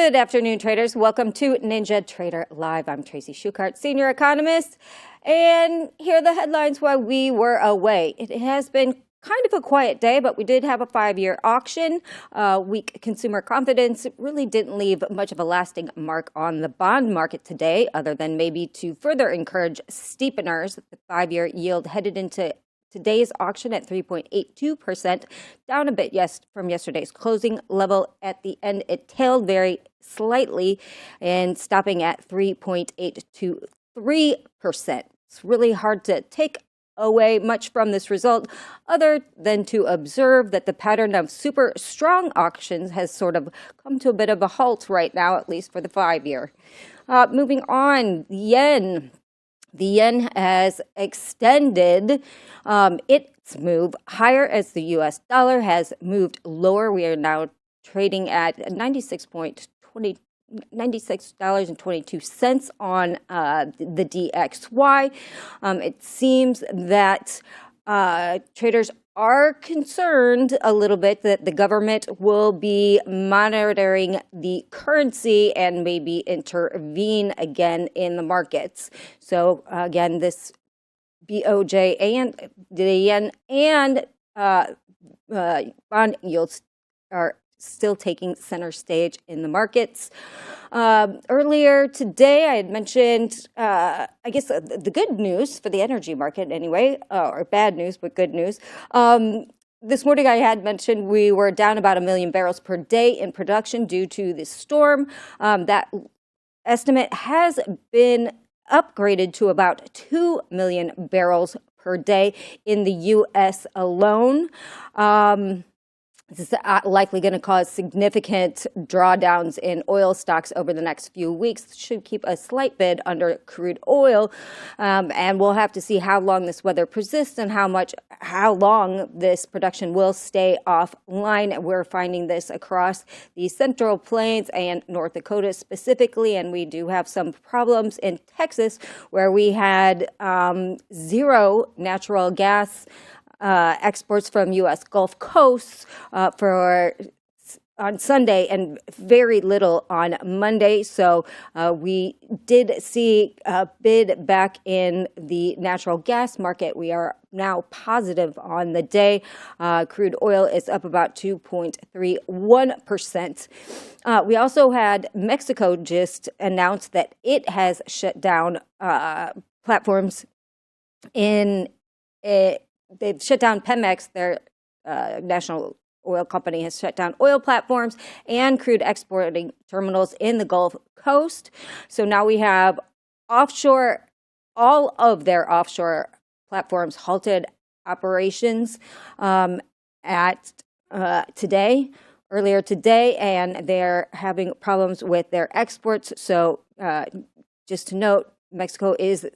Good afternoon, traders. Welcome to NinjaTrader Live. I'm Tracy Shuchart, Senior Economist, and here are the headlines while we were away. It has been kind of a quiet day, but we did have a 5-year auction. Weak consumer confidence really didn't leave much of a lasting mark on the bond market today, other than maybe to further encourage steepeners. The 5-year yield headed into today's auction at 3.82%, down a bit from yesterday's closing level. At the end, it tailed very slightly and stopping at 3.823%. It's really hard to take away much from this result other than to observe that the pattern of super strong auctions has sort of come to a bit of a halt right now, at least for the 5-year. Moving on, the yen has extended its move higher as the U.S. dollar has moved lower. We are now trading at $96.22 on the DXY. It seems that traders are concerned a little bit that the government will be monitoring the currency and maybe intervene again in the markets. So again, this BOJ and the yen and bond yields are still taking center stage in the markets. Earlier today, I had mentioned, I guess, the good news for the energy market anyway, or bad news, but good news. This morning, I had mentioned we were down about 1 million barrels per day in production due to this storm. That estimate has been upgraded to about 2 million barrels per day in the U.S. alone. This is likely going to cause significant drawdowns in oil stocks over the next few weeks. Should keep a slight bid under crude oil. And we'll have to see how long this weather persists and how long this production will stay offline. We're finding this across the Central Plains and North Dakota specifically. And we do have some problems in Texas where we had zero natural gas exports from U.S. Gulf Coast on Sunday and very little on Monday. So we did see a bid back in the natural gas market. We are now positive on the day. Crude oil is up about 2.31%. We also had Mexico just announced that it has shut down platforms in it. They've shut down Pemex, their national oil company has shut down oil platforms and crude exporting terminals in the Gulf Coast. So now we have all of their offshore platforms halted operations earlier today, and they're having problems with their exports. So just to note, Mexico is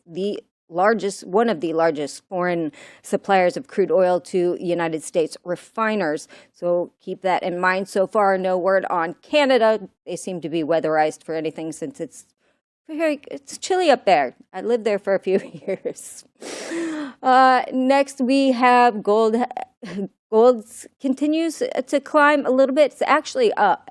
one of the largest foreign suppliers of crude oil to United States refiners. So keep that in mind. So far, no word on Canada. They seem to be weatherized for anything since it's chilly up there. I lived there for a few years. Next, we have gold. Gold continues to climb a little bit. It's actually up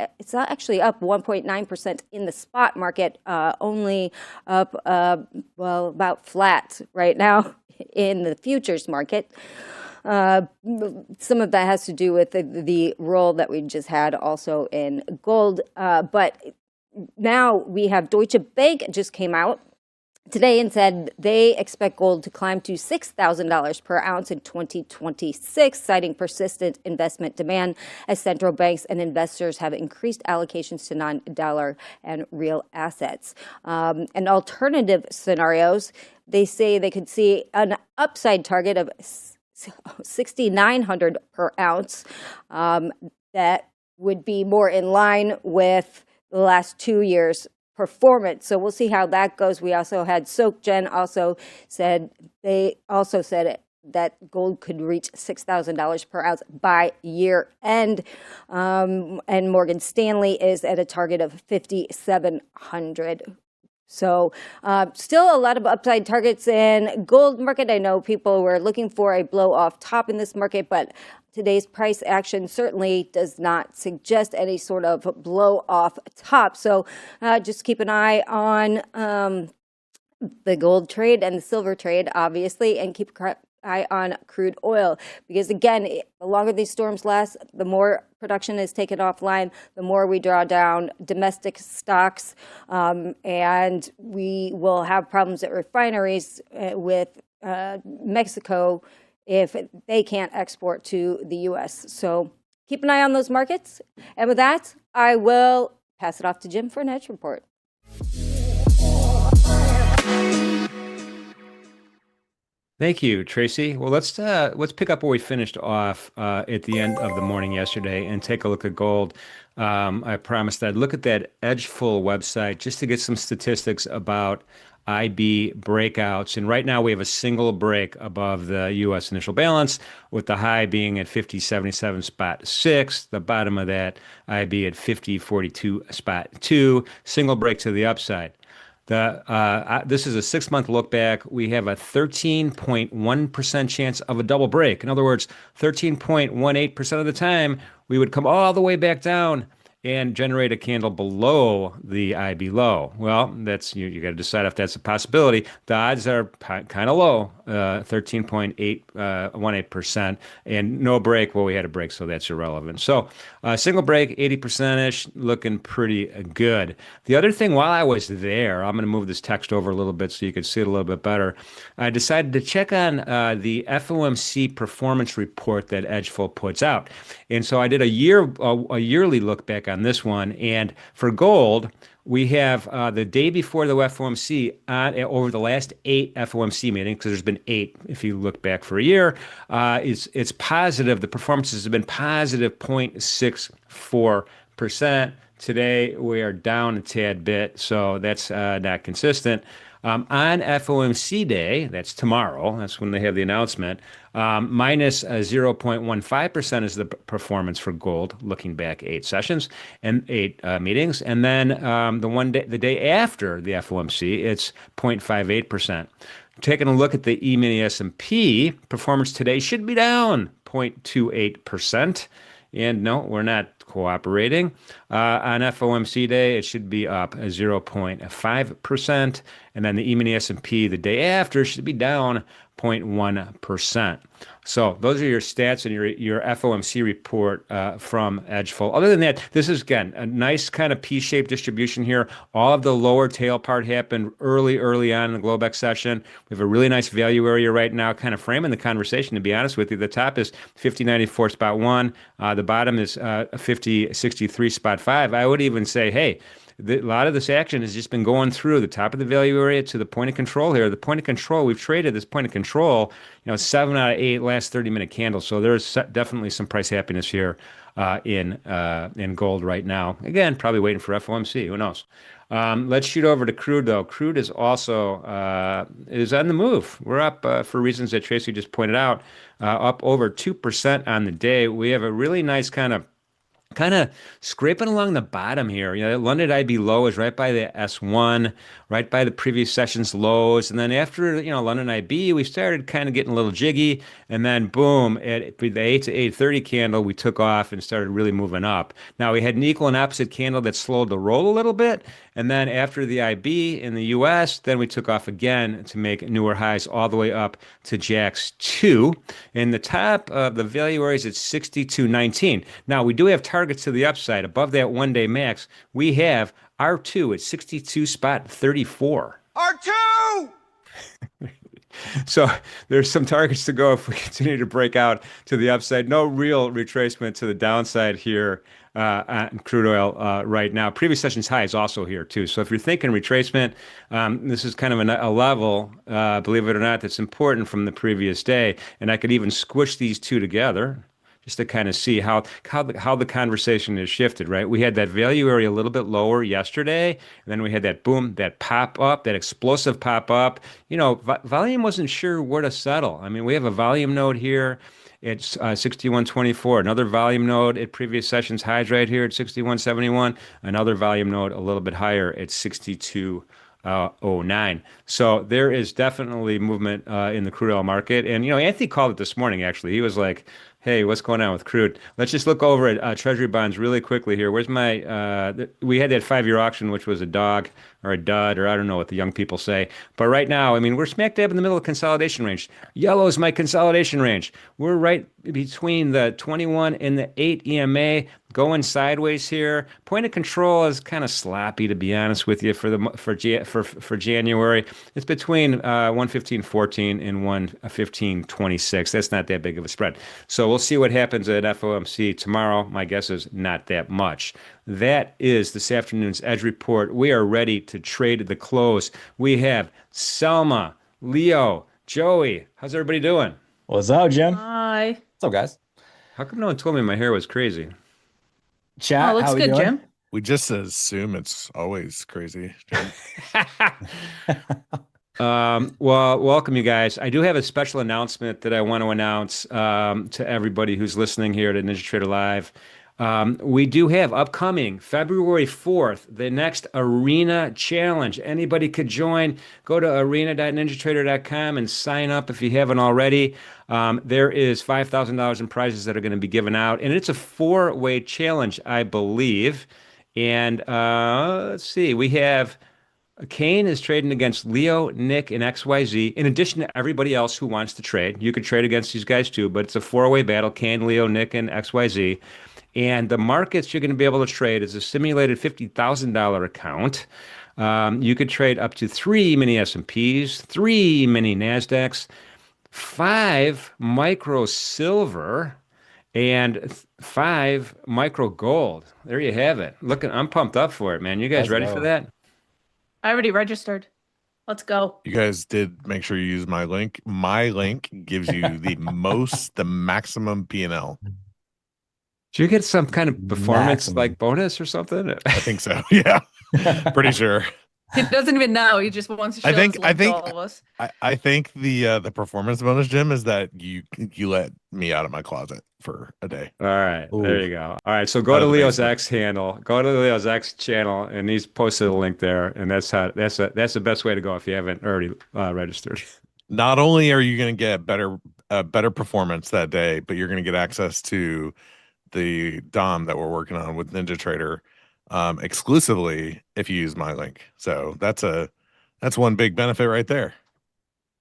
1.9% in the spot market, only up, about flat right now in the futures market. Some of that has to do with the roll that we just had also in gold. But now we have Deutsche Bank just came out today and said they expect gold to climb to $6,000 per ounce in 2026, citing persistent investment demand as central banks and investors have increased allocations to non-dollar and real assets. And alternative scenarios, they say they could see an upside target of $6,900 per ounce. That would be more in line with the last 2 years' performance. So we'll see how that goes. We also had SocGen said that gold could reach $6,000 per ounce by year end. And Morgan Stanley is at a target of $5,700. So still a lot of upside targets in gold market. I know people were looking for a blow off top in this market, but today's price action certainly does not suggest any sort of blow off top. So just keep an eye on the gold trade and the silver trade, obviously, and keep an eye on crude oil, because again, the longer these storms last, the more production is taken offline, the more we draw down domestic stocks, and we will have problems at refineries with Mexico if they can't export to the U.S. So keep an eye on those markets. And with that, I will pass it off to Jim for an edge report. Thank you, Tracy. Well, let's pick up where we finished off at the end of the morning yesterday and take a look at gold. I promised I'd look at that Edgeful website just to get some statistics about IB breakouts. And right now we have a single break above the U.S. initial balance, with the high being at 50.77.6, the bottom of that IB at 50.42.2, single break to the upside. This is a 6-month look back. We have a 13.1% chance of a double break. In other words, 13.18% of the time, we would come all the way back down and generate a candle below the IB low. Well, that's you got to decide if that's a possibility. The odds are kind of low, 13.818%, and no break. Well, we had a break, so that's irrelevant. So single break, 80%-ish, looking pretty good. The other thing, while I was there, I'm going to move this text over a little bit so you can see it a little bit better. I decided to check on the FOMC performance report that Edgeful puts out, and so I did a yearly look back on this one. And for gold, we have the day before the FOMC over the last 8 FOMC meetings, because there's been 8 if you look back for a year, it's positive. The performances have been positive 0.64%. Today we are down a tad bit, so that's not consistent. On FOMC day, that's tomorrow, that's when they have the announcement, minus 0.15% is the performance for gold, looking back 8 sessions and 8 meetings. And then the day after the FOMC, it's 0.58%. Taking a look at the E-mini S&P, performance today should be down 0.28%. And no, we're not cooperating. On FOMC day, it should be up 0.5%. And then the E-mini S&P the day after should be down 0.1%. So those are your stats and your FOMC report from Edgeful. Other than that, this is, again, a nice kind of P-shaped distribution here. All of the lower tail part happened early on in the Globex session. We have a really nice value area right now, kind of framing the conversation, to be honest with you. The top is 50.94.1. The bottom is 50.63.5. I would even say, hey, a lot of this action has just been going through the top of the value area to the point of control here. The point of control, we've traded this point of control, 7 out of 8 last 30-minute candles. So there's definitely some price happiness here in gold right now. Again, probably waiting for FOMC. Who knows? Let's shoot over to crude, though. Crude is also is on the move. We're up for reasons that Tracy just pointed out, up over 2% on the day. We have a really nice kind of scraping along the bottom here. London IB low is right by the S1, right by the previous session's lows. And then after, London IB, we started kind of getting a little jiggy. And then boom, at the 8 to 8:30 candle, we took off and started really moving up. Now we had an equal and opposite candle that slowed the roll a little bit. And then after the IB in the US, then we took off again to make newer highs all the way up to JAX 2. And the top of the value area is at 62.19. Now we do have targets to the upside. Above that one-day max, we have R2 at 62.34. R2! So there's some targets to go if we continue to break out to the upside. No real retracement to the downside here on crude oil right now. Previous session's high is also here too. So if you're thinking retracement, this is kind of a level, believe it or not, that's important from the previous day. And I could even squish these two together just to kind of see how the conversation has shifted, right? We had that value area a little bit lower yesterday, and then we had that boom, that pop up, that explosive pop up. Volume wasn't sure where to settle. I mean, we have a volume node here. It's 61.24. Another volume node at previous sessions highs right here at 61.71. Another volume node a little bit higher at 62. 09. So there is definitely movement in the crude oil market. And, Anthony called it this morning, actually. He was like, hey, what's going on with crude? Let's just look over at Treasury bonds really quickly here. Where's my, we had that 5-year auction, which was a dog or a dud, or I don't know what the young people say. But right now, I mean, we're smack dab in the middle of consolidation range. Yellow is my consolidation range. We're right between the 21 and the 8 EMA, going sideways here. Point of control is kind of sloppy, to be honest with you, for January. It's between 115.14 and 115.26. That's not that big of a spread. So we'll see what happens at FOMC tomorrow. My guess is not that much. That is this afternoon's Edge Report. We are ready to trade at the close. We have Salma, Leo, Joey. How's everybody doing? What's up, Jim? Hi. What's up, guys? How come no one told me my hair was crazy? Chat, Looks how we good, doing? Jim. We just assume it's always crazy. Well, welcome you guys. I do have a special announcement that I want to announce to everybody who's listening here to NinjaTrader Live. We do have upcoming February 4th, the next Arena Challenge. Anybody could join. Go to arena.ninjatrader.com and sign up if you haven't already. There is $5,000 in prizes that are going to be given out, and it's a 4-way challenge, I believe. And let's see, we have Kane is trading against Leo, Nick, and XYZ, in addition to everybody else who wants to trade. You could trade against these guys too, but it's a 4-way battle, Kane, Leo, Nick, and XYZ. And the markets you're going to be able to trade is a simulated $50,000 account. You could trade up to 3 mini S&Ps, 3 mini NASDAQs, 5 micro silver, and 5 micro gold. There you have it. I'm pumped up for it, man. You guys Let's ready go. for that? I already registered. Let's go. You guys did make sure you use my link. My link gives you the maximum P&L. Did you get some kind of performance Maximum. like bonus or something? I think so. Yeah, pretty sure. He doesn't even know. He just wants to show I think- his I link to think- all of us. I think the performance bonus, Jim, is that you let me out of my closet for a day. All right, Ooh. there you go. All right, so go Out to of the Leo's basement. X handle, go to Leo's X channel, and he's posted a link there, and that's the best way to go if you haven't already registered. Not only are you going to get better performance that day, but you're going to get access to the DOM that we're working on with NinjaTrader exclusively if you use my link. So that's one big benefit right there.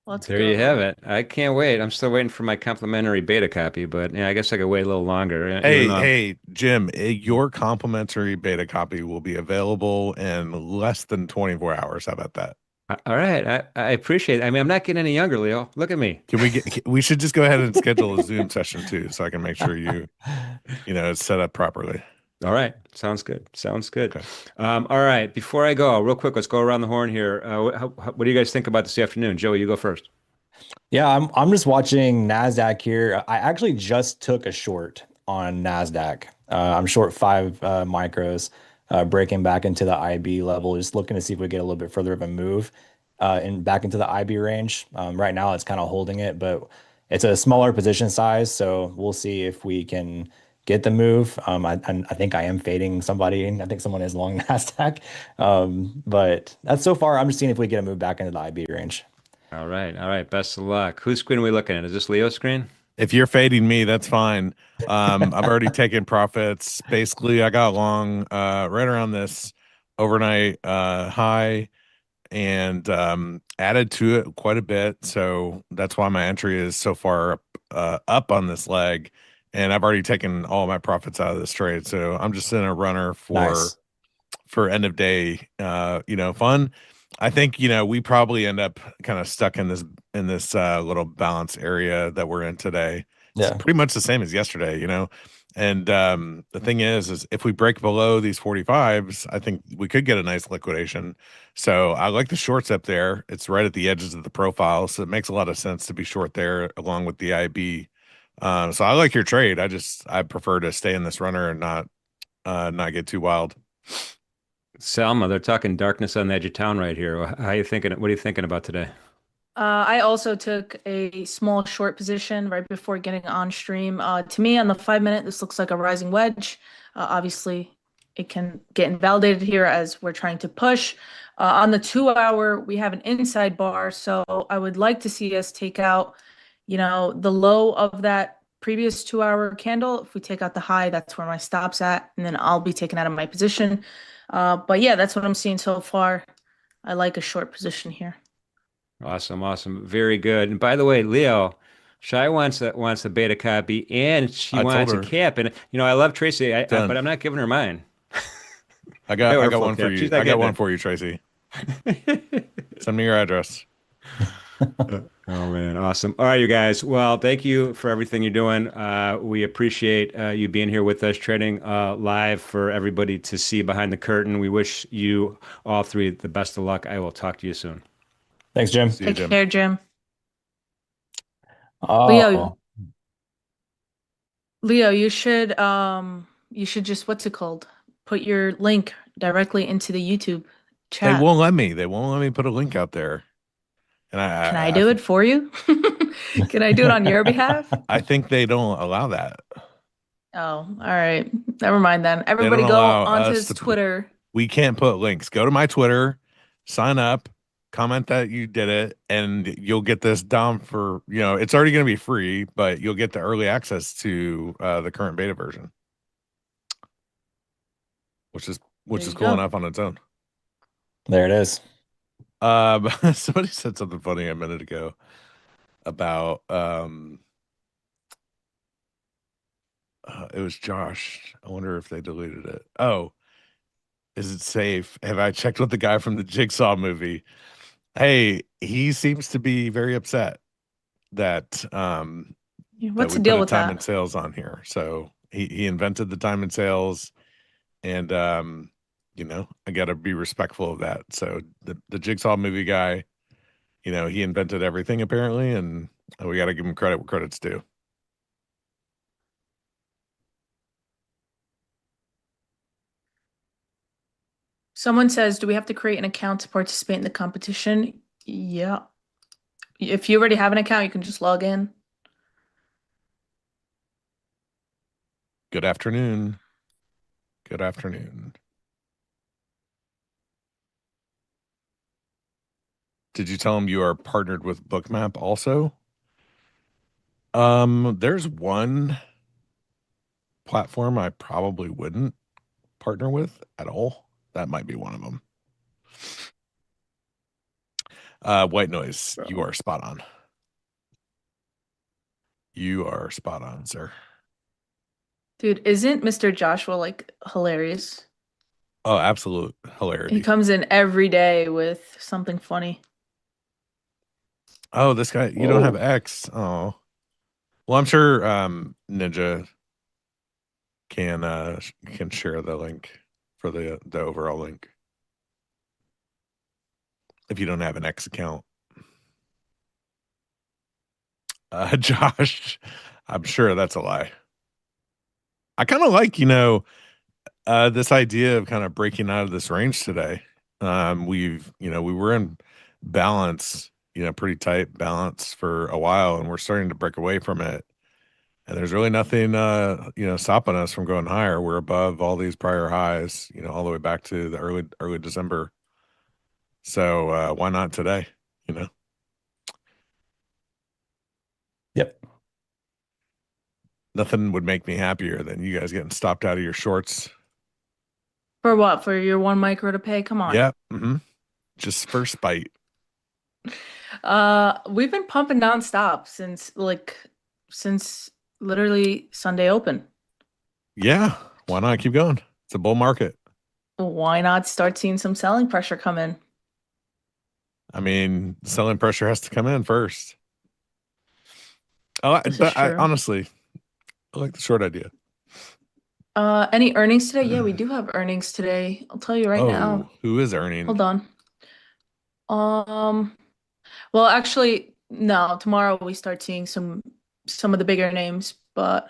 Let's There go. you have it. I can't wait. I'm still waiting for my complimentary beta copy, but yeah, I guess I could wait a little longer. Hey, Jim, your complimentary beta copy will be available in less than 24 hours. How about that? All right, I appreciate it. I mean, I'm not getting any younger, Leo. Look at me. We should just go ahead and schedule a Zoom session too, so I can make sure it's set up properly. All right, sounds good. Sounds good. Okay. All right, before I go, real quick, let's go around the horn here. What do you guys think about this afternoon? Joey, you go first. Yeah, I'm just watching NASDAQ here. I actually just took a short on NASDAQ. I'm short 5 micros, breaking back into the IB level, just looking to see if we get a little bit further of a move and back into the IB range. Right now, it's kind of holding it, but it's a smaller position size, so we'll see if we can get the move. I think I am fading somebody. I think someone is long NASDAQ. But that's so far. I'm just seeing if we get a move back into the IB range. All right. Best of luck. Whose screen are we looking at? Is this Leo's screen? If you're fading me, that's fine. I've already taken profits. Basically, I got long right around this overnight high and added to it quite a bit. So that's why my entry is so far up on this leg. And I've already taken all my profits out of this trade. So I'm just in a runner Nice. for end of day fun. I think we probably end up kind of stuck in this little balance area that we're in today. Yeah. It's pretty much the same as yesterday, and the thing is if we break below these 45s, I think we could get a nice liquidation. So I like the shorts up there. It's right at the edges of the profile, so it makes a lot of sense to be short there along with the IB. So I like your trade. I prefer to stay in this runner and not get too wild. Salma, they're talking darkness on the edge of town right here. How you thinking? What are you thinking about today? I also took a small short position right before getting on stream. To me, on the 5-minute, this looks like a rising wedge. Obviously, it can get invalidated here as we're trying to push. On the 2 hour, we have an inside bar, so I would like to see us take out, the low of that previous 2 hour candle. If we take out the high, that's where my stop's at, and then I'll be taken out of my position. But yeah, that's what I'm seeing so far. I like a short position here. Awesome, awesome, very good. And by the way, Leo, Shai wants a beta copy, and she I told wants a her. cap. And I love Tracy, Done. but I'm not giving her mine. I I got want I her got full one for cap. you. She's not I got getting one it. for you, Tracy. Send me your address. Oh man, awesome. All right, you guys. Well, thank you for everything you're doing. We appreciate you being here with us, trading live for everybody to see behind the curtain. We wish you all three the best of luck. I will talk to you soon. Thanks, Jim. See you, Take Jim. care, Jim. Oh, Leo, you should just, what's it called? Put your link directly into the YouTube They chat. won't let me. They won't let me put a link out there. And Can I do it for you? Can I do it on your behalf? I think they don't allow that. Oh, all right. Never mind then. They Everybody don't go allow onto us his to Twitter. We can't put links. Go to my Twitter, sign up, comment that you did it, and you'll get this DOM for, it's already going to be free, but you'll get the early access to the current beta version, which is There you cool go. enough on its own. there it is. Somebody said something funny a minute ago about it was Josh. I wonder if they deleted it. Oh, is it safe? Have I checked with the guy from the Jigsaw movie? Hey, he seems to be very upset that that What's we the put deal a with time that? and sales on here. So he invented the time and sales, and I got to be respectful of that. So the Jigsaw movie guy, he invented everything apparently, and we got to give him credit where credit's due. Someone says, do we have to create an account to participate in the competition? Yeah. If you already have an account, you can just log in. Good afternoon. Good afternoon. Did you tell him you are partnered with Bookmap also? There's one platform I probably wouldn't partner with at all. That might be one of them. White noise, you are spot on. You are spot on, sir. Dude, isn't Mr. Joshua like hilarious? Oh, absolute He hilarity. comes in every day with something funny. Oh, this guy, you don't have X. Oh. Well, I'm sure Ninja can share the link for the overall link. If you don't have an X account. Josh, I'm sure that's a lie. I kind of like, this idea of kind of breaking out of this range today. We were in balance, pretty tight balance for a while, and we're starting to break away from it. And there's really nothing, stopping us from going higher. We're above all these prior highs, all the way back to the early December. So why not today? Yep. Nothing would make me happier than you guys getting stopped out of your shorts. For what? For your 1 micro to pay? Come on. Yeah. Just for spite. We've been pumping nonstop since literally Sunday open. Yeah. Why not keep going? It's a bull market. Why not start seeing some selling pressure come in? I mean, selling pressure has to come in first. This is true. Honestly, I like the short idea. Any earnings today? Yeah, we do have earnings today. I'll tell you right now. Who is earning? Hold on. Well, actually, no, tomorrow we start seeing some of the bigger names, but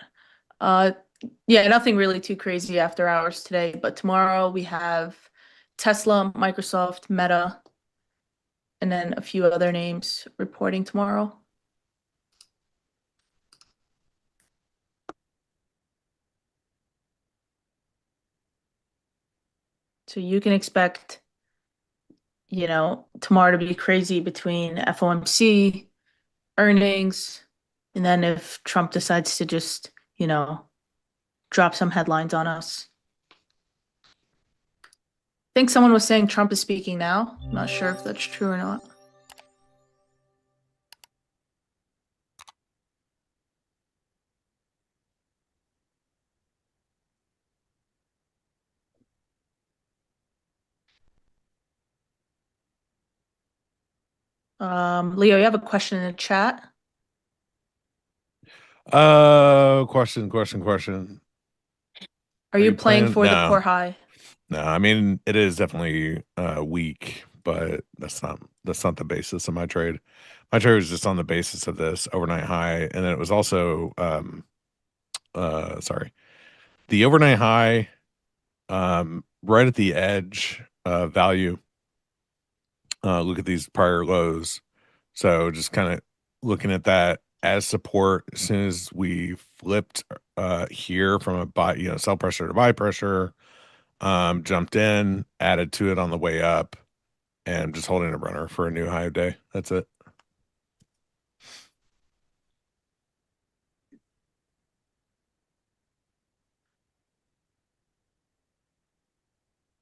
yeah, nothing really too crazy after hours today. But tomorrow we have Tesla, Microsoft, Meta, and then a few other names reporting tomorrow. So you can expect tomorrow to be crazy between FOMC, earnings, and then if Trump decides to just, drop some headlines on us. I think someone was saying Trump is speaking now. I'm not sure if that's true or not. Leo, you have a question in the chat. Question. Are you playing playing? for the No. poor high? No, I mean it is definitely weak, but that's not the basis of my trade. My trade was just on the basis of this overnight high, and then it was also sorry, the overnight high right at the edge value. Look at these prior lows. So just kind of looking at that as support as soon as we flipped here from a buy, sell pressure to buy pressure, jumped in, added to it on the way up, and just holding a runner for a new high day. That's it.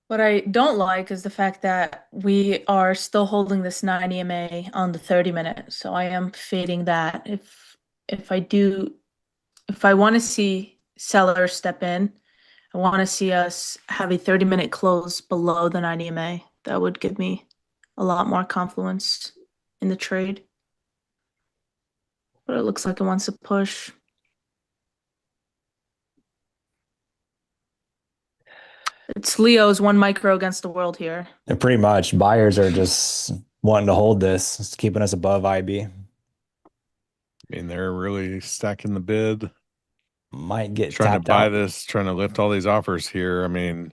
What I don't like is the fact that we are still holding this 9 EMA on the 30-minute. So I am fading that. If I want to see sellers step in, I want to see us have a 30-minute close below the 9 EMA. That would give me a lot more confluence in the trade. But it looks like it wants to push. It's Leo's 1 micro against the world here. And pretty much buyers are just wanting to hold this. It's keeping us above IB. I mean, they're really stacking the bid. Might get Trying to tapped buy out. this, trying to lift all these offers here. I mean,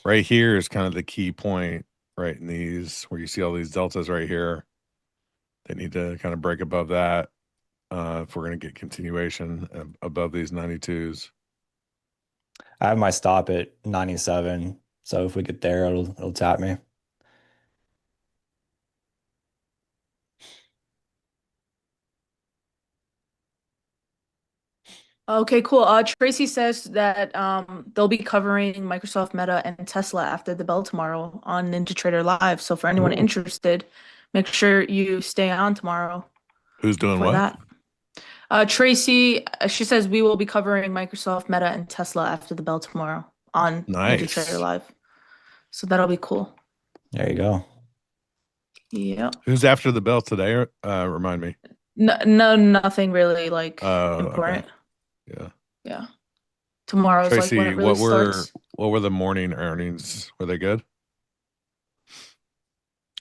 right here is kind of the key point, right in these where you see all these deltas right here. They need to kind of break above that if we're going to get continuation above these 92s. I have my stop at 97. So if we get there, it'll tap me. Okay, cool. Tracy says that they'll be covering Microsoft, Meta, and Tesla after the bell tomorrow on NinjaTrader Live. So for anyone interested, make sure you stay on tomorrow Who's doing for what? that. Tracy, she says we will be covering Microsoft, Meta, and Tesla after the bell tomorrow on Nice. NinjaTrader Live. So that'll be cool. There you go. Yeah. Who's after the bell today? Remind me. No, nothing really like Oh, important. okay. Yeah. Yeah. Tomorrow's like when Tracy, it really starts. what were the morning earnings? Were they good?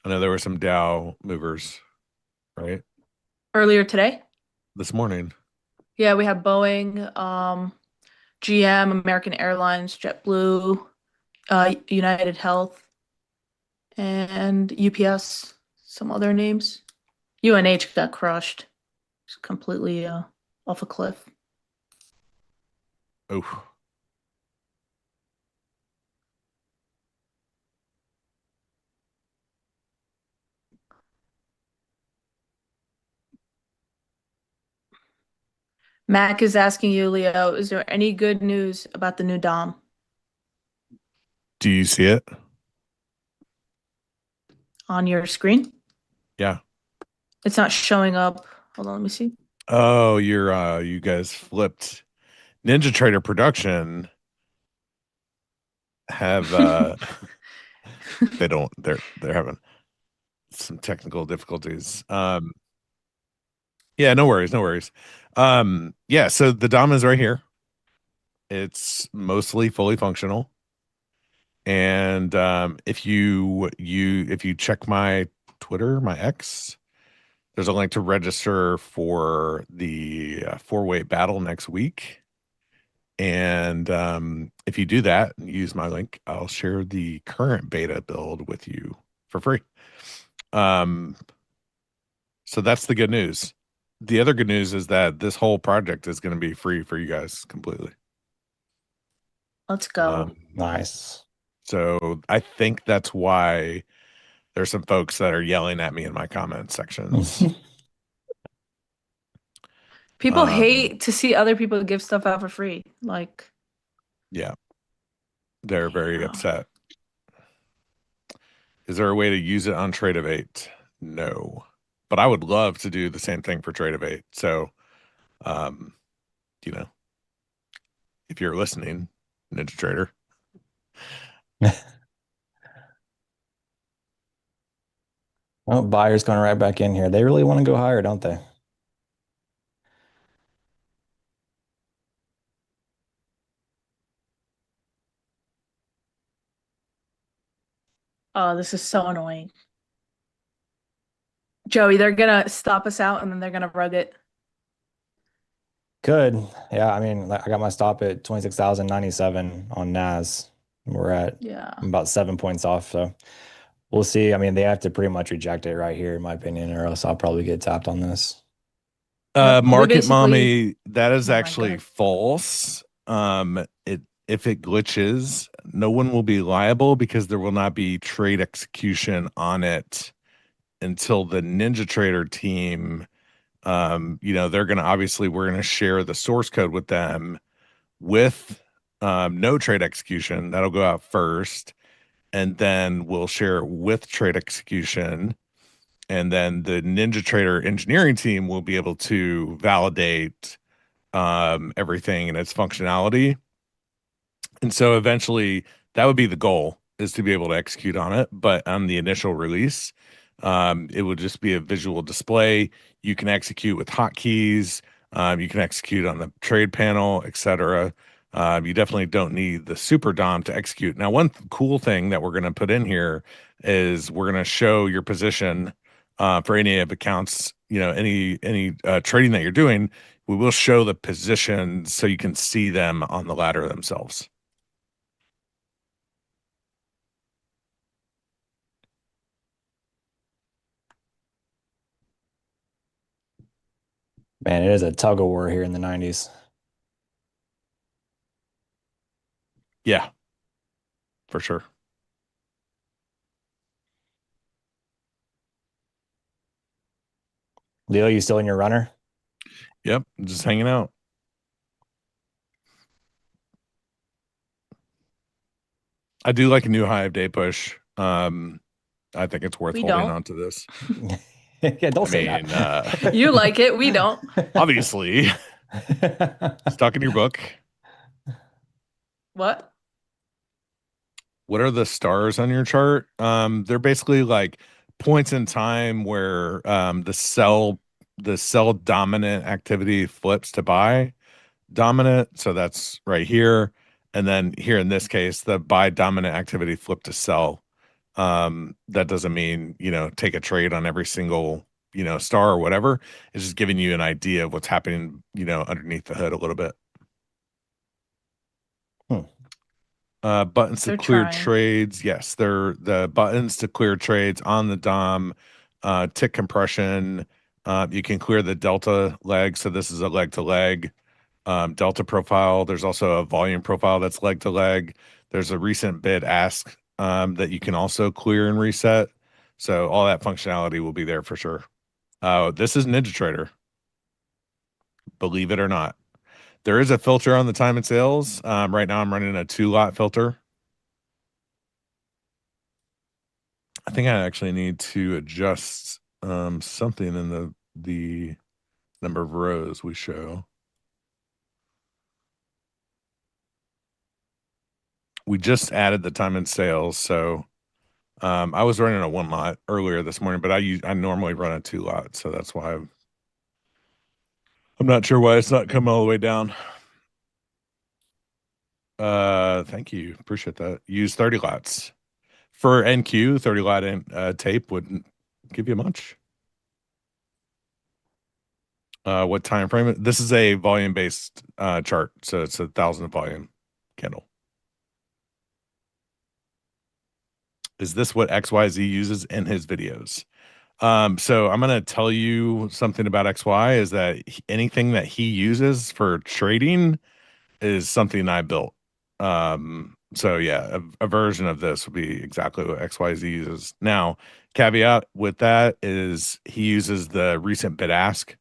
I know there were some Dow movers, right? Earlier today? This morning. Yeah, we have Boeing, GM, American Airlines, JetBlue, United Health, and UPS, some other names. UNH got crushed. It's completely off a cliff. Oh. Mac is asking you, Leo, is there any good news about the new DOM Do you see it? on your screen? Yeah. It's not showing up. Hold on, let me see. Oh, you guys flipped. NinjaTrader production have they're having some technical difficulties. Yeah, no worries. Yeah, so the DOM is right here. It's mostly fully functional. And if you check my Twitter, my X, there's a link to register for the 4-way battle next week. And if you do that and use my link, I'll share the current beta build with you for free. So that's the good news. The other good news is that this whole project is going to be free for you guys completely. Let's go. Nice. So I think that's why there's some folks that are yelling at me in my comment sections. People hate to see other people give stuff out for free. Like, yeah, they're very Yeah. upset. Is there a way to use it on Trade-of-8? No, but I would love to do the same thing for Trade-of-8. So, you know, if you're listening, NinjaTrader. Oh, buyers going right back in here. They really want to go higher, don't they? oh, this is so annoying. Joey, they're gonna stop us out and then they're gonna rug it. Could. Yeah, I mean, I got my stop at 26,097 on NAS. We're at Yeah. about 7 points off, so we'll see. I mean, they have to pretty much reject it right here, in my opinion, or else I'll probably get tapped on this. Yep, we Market basically- Mommy, that is Never mind, go actually ahead. false. If it glitches, no one will be liable because there will not be trade execution on it until the NinjaTrader team. They're gonna obviously we're gonna share the source code with them with no trade execution. That'll go out first, and then we'll share it with trade execution. And then the NinjaTrader engineering team will be able to validate everything and its functionality. And so eventually that would be the goal, is to be able to execute on it. But on the initial release, it would just be a visual display. You can execute with hotkeys. You can execute on the trade panel, etc. You definitely don't need the super DOM to execute. Now, one cool thing that we're going to put in here is we're going to show your position for any of accounts, any trading that you're doing. We will show the positions so you can see them on the ladder themselves. Man, it is a tug of war here in the 90s. Yeah, for sure. Leo, you still in your runner? Yep, just hanging out. I do like a new high of day push. I think it's worth We holding don't. on to this. Yeah, don't say mean, that. You like it, we don't. Obviously, stuck in your book. What? What are the stars on your chart? They're basically like points in time where the sell dominant activity flips to buy dominant. So that's right here. And then here in this case, the buy dominant activity flipped to sell. That doesn't mean, take a trade on every single, star or whatever. It's just giving you an idea of what's happening, underneath the hood a little bit. Buttons to They're clear trying. trades. Yes, they're the buttons to clear trades on the DOM. Tick compression. You can clear the delta leg. So this is a leg to leg delta profile. There's also a volume profile that's leg to leg. There's a recent bid ask that you can also clear and reset. So all that functionality will be there for sure. This is NinjaTrader. Believe it or not. There is a filter on the time and sales. Right now I'm running a 2-lot filter. I think I actually need to adjust something in the number of rows we show. We just added the time and sales, so I was running a 1-lot earlier this morning, but I normally run a 2-lot, so that's why I'm not sure why it's not coming all the way down. Thank you, appreciate that. Use 30 lots for NQ. 30 lot tape wouldn't give you much. What time frame? This is a volume based chart, so it's 1,000 volume candle. Is this what XYZ uses in his videos? So I'm going to tell you something about XY is that anything that he uses for trading is something I built. So yeah, a version of this would be exactly what XYZ uses. Now, caveat with that is he uses the recent bid ask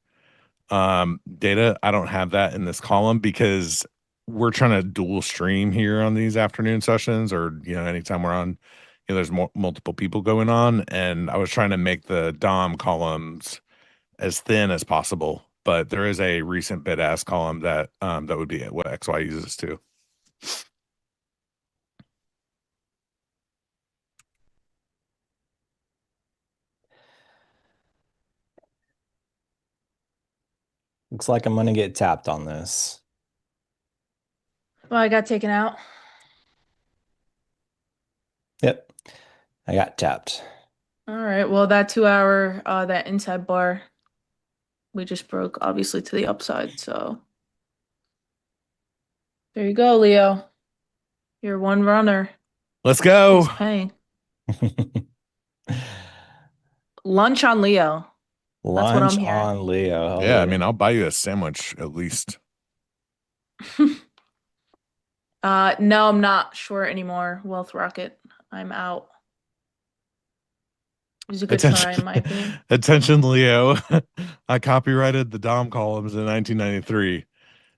data. I don't have that in this column because we're trying to dual stream here on these afternoon sessions, or anytime we're on, there's multiple people going on, and I was trying to make the DOM columns as thin as possible. But there is a recent bid ask column that that would be what XY uses too. Looks like I'm gonna get tapped on this. Well, I got taken out. Yep, I got tapped. All right. Well, that 2 hour, that inside bar, we just broke obviously to the upside. So there you go, Leo. You're one runner. Let's go. Who's paying? Lunch on Leo. That's what I'm Lunch hearing. on Leo. Yeah, I mean, I'll buy you a sandwich at least. No, I'm not short anymore. Wealth Rocket. I'm out. It was a good try, in my opinion. Attention, Leo. I copyrighted the DOM columns in 1993.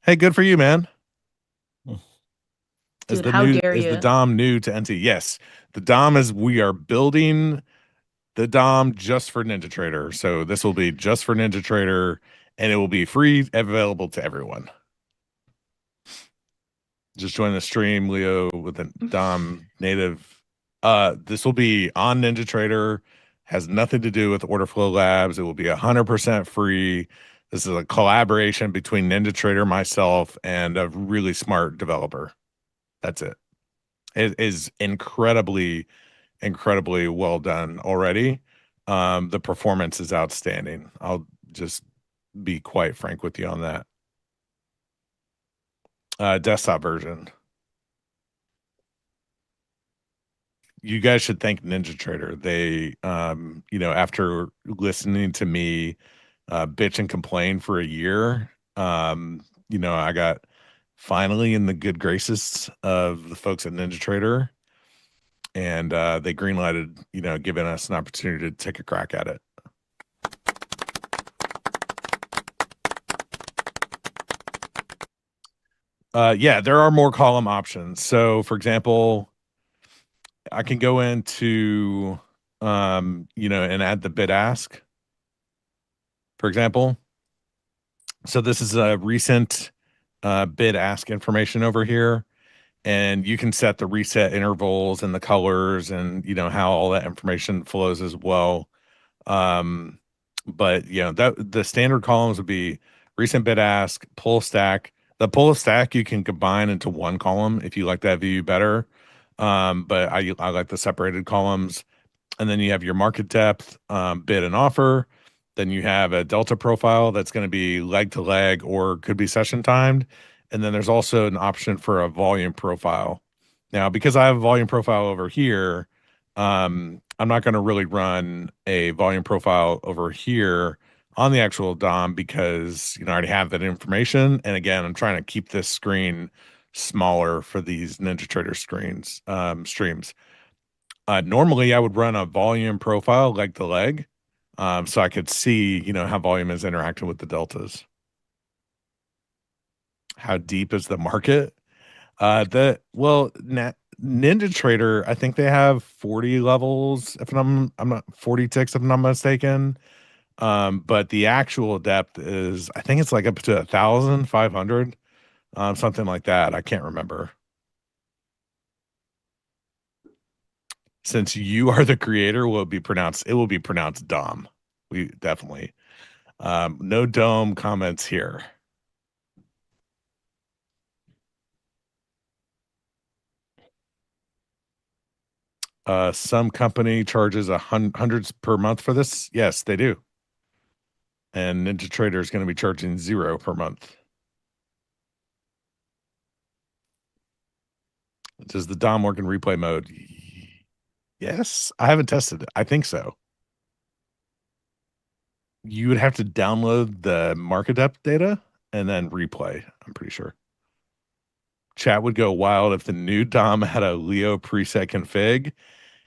Hey, good for you, man. Dude, how dare you? Is the DOM new to NT? Yes. The DOM is, we are building the DOM just for NinjaTrader. So this will be just for NinjaTrader, and it will be free, available to everyone. Just join the stream, Leo, with a DOM native. This will be on NinjaTrader, has nothing to do with Order Flow Labs. It will be 100% free. This is a collaboration between NinjaTrader, myself, and a really smart developer. That's it. It is incredibly well done already. The performance is outstanding. I'll just be quite frank with you on that. Desktop version. You guys should thank NinjaTrader. They, after listening to me bitch and complain for a year, I got finally in the good graces of the folks at NinjaTrader, and they greenlighted, giving us an opportunity to take a crack at it. Yeah, there are more column options. So, for example, I can go into, and add the bid ask, for example. So this is a recent bid ask information over here, and you can set the reset intervals and the colors and how all that information flows as well. But that the standard columns would be recent bid ask, pull stack. The pull stack you can combine into one column if you like that view better. But I like the separated columns. And then you have your market depth, bid and offer. Then you have a delta profile that's going to be leg to leg or could be session timed. And then there's also an option for a volume profile. Now, because I have a volume profile over here, I'm not going to really run a volume profile over here on the actual DOM because I already have that information. And again, I'm trying to keep this screen smaller for these NinjaTrader streams. Normally, I would run a volume profile leg to leg, so I could see, how volume is interacting with the deltas. How deep is the market? NinjaTrader, I think they have 40 levels, if I'm not 40 ticks, if I'm not mistaken. But the actual depth is, I think it's like up to 1,500, something like that. I can't remember. Since you are the creator, it will be pronounced Dom. We definitely. No dome comments here. Some company charges hundreds per month for this. Yes, they do. And NinjaTrader is going to be charging $0 per month. Does the DOM work in replay mode? Yes, I haven't tested it. I think so. You would have to download the market depth data and then replay, I'm pretty sure. chat would go wild if the new DOM had a Leo preset config.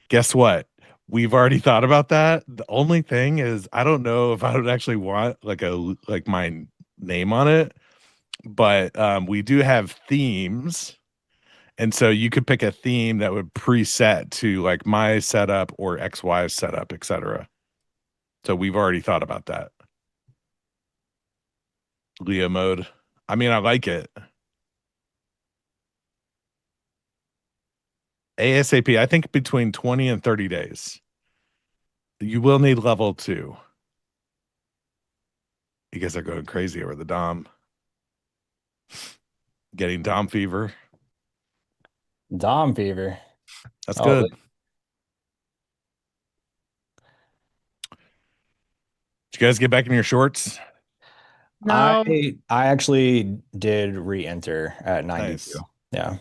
Guess what? We've already thought about that. The only thing is, I don't know if I would actually want like my name on it, but we do have themes, and so you could pick a theme that would preset to like my setup or XY setup, etc. So we've already thought about that. Leo mode. I mean, I like it. ASAP, I think between 20 and 30 days. You will need level 2. You guys are going crazy over the Dom. Getting Dom fever. Dom fever. That's Oh, good. Did you guys get back in your shorts? No. I actually did re-enter at 92. Nice. Yeah.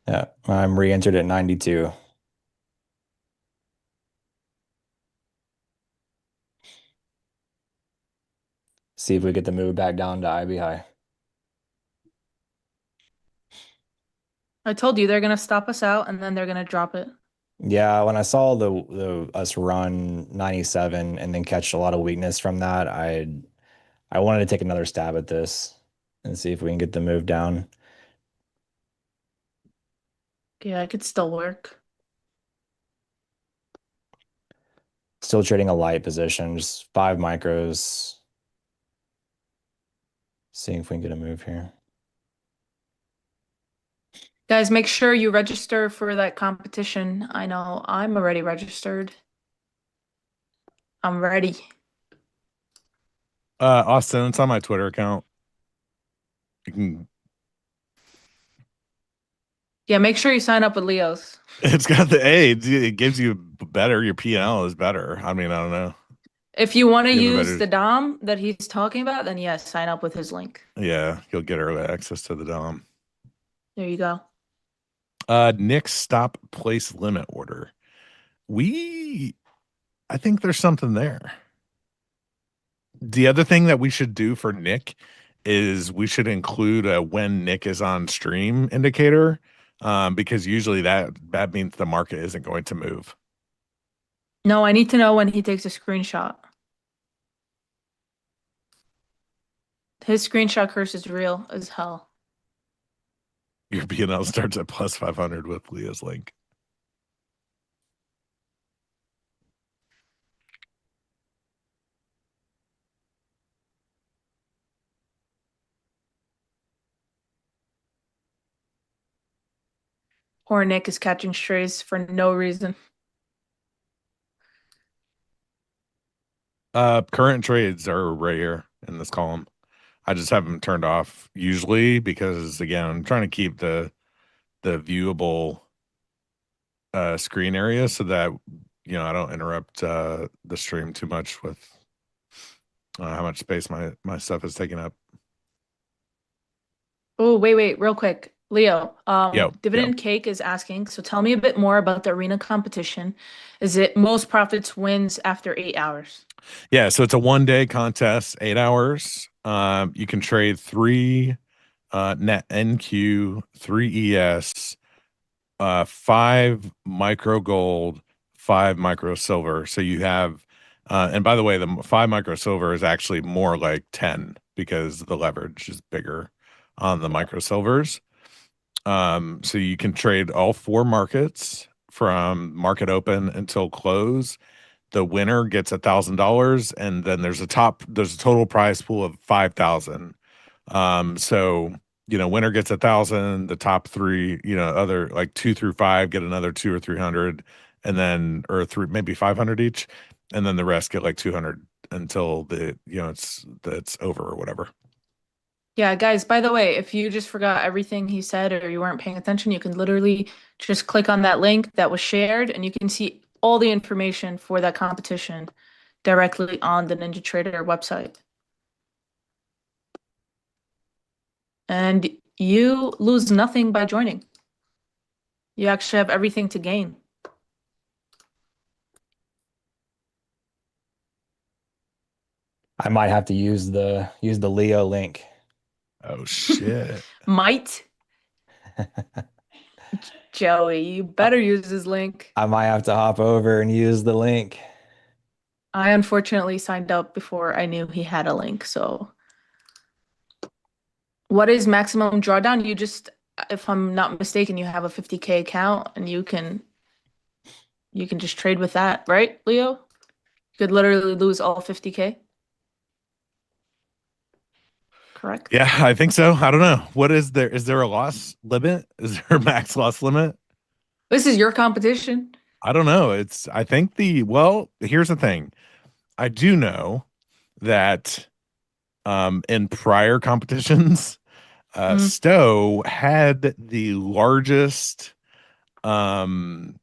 Yeah. I'm re-entered at 92. See if we get the move back down to IB high. I told you they're gonna stop us out and then they're gonna drop it. Yeah, when I saw the us run 97 and then catch a lot of weakness from that, I wanted to take another stab at this and see if we can get the move down. Yeah, it could still work. Still trading a light position, just 5 micros. Seeing if we can get a move here. Guys, make sure you register for that competition. I know I'm already registered. I'm ready. Austin, it's on my Twitter account. You can. Yeah, make sure you sign up with Leo's. It's got the A. It gives you better. Your PL is better. I mean, I don't know. If you want to You have a use better- the DOM that he's talking about, then yes, sign up with his link. Yeah, you'll get early access to the Dom. There you go. Nick's stop place limit order. I think there's something there. The other thing that we should do for Nick is we should include a when Nick is on stream indicator, because usually that means the market isn't going to move. No, I need to know when he takes a screenshot. His screenshot curse is real as hell. Your P&L starts at plus 500 with Leah's link. Poor Nick is catching strays for no reason. Current trades are right here in this column. I just have them turned off usually because, again, I'm trying to keep the viewable screen area so that I don't interrupt the stream too much with how much space my stuff is taking up. Oh, wait, real quick. Leo, Yo. Dividend Cake is asking, so tell me a bit more about the arena competition. Is it most profits wins after 8 hours? Yeah, so it's a 1-day contest, 8 hours. You can trade 3 net NQ, 3 ES, 5 micro gold, 5 micro silver. So you have, and by the way, the 5 micro silver is actually more like 10 because the leverage is bigger on the micro silvers. So you can trade all 4 markets from market open until close. The winner gets $1,000, and then there's a total prize pool of 5,000. So winner gets 1,000. The top 3, other like 2 through 5 get another 200 or 300, and then maybe 500 each, and then the rest get like 200 until it's over or whatever. Yeah, guys, by the way, if you just forgot everything he said or you weren't paying attention, you can literally just click on that link that was shared and you can see all the information for that competition directly on the NinjaTrader website. And you lose nothing by joining. You actually have everything to gain. I might have to use the Leo link. Oh shit. Might. Joey, you better use his link. I might have to hop over and use the link. I unfortunately signed up before I knew he had a link. So, what is maximum drawdown? You just, if I'm not mistaken, you have a 50K account and you can just trade with that, right, Leo? You could literally lose all 50K. Correct? Yeah, I think so. I don't know. What is there? Is there a loss limit? Is there a max loss limit? This is your competition. I don't know. I think well, here's the thing. I do know that in prior competitions, Stowe had the largest drawdown,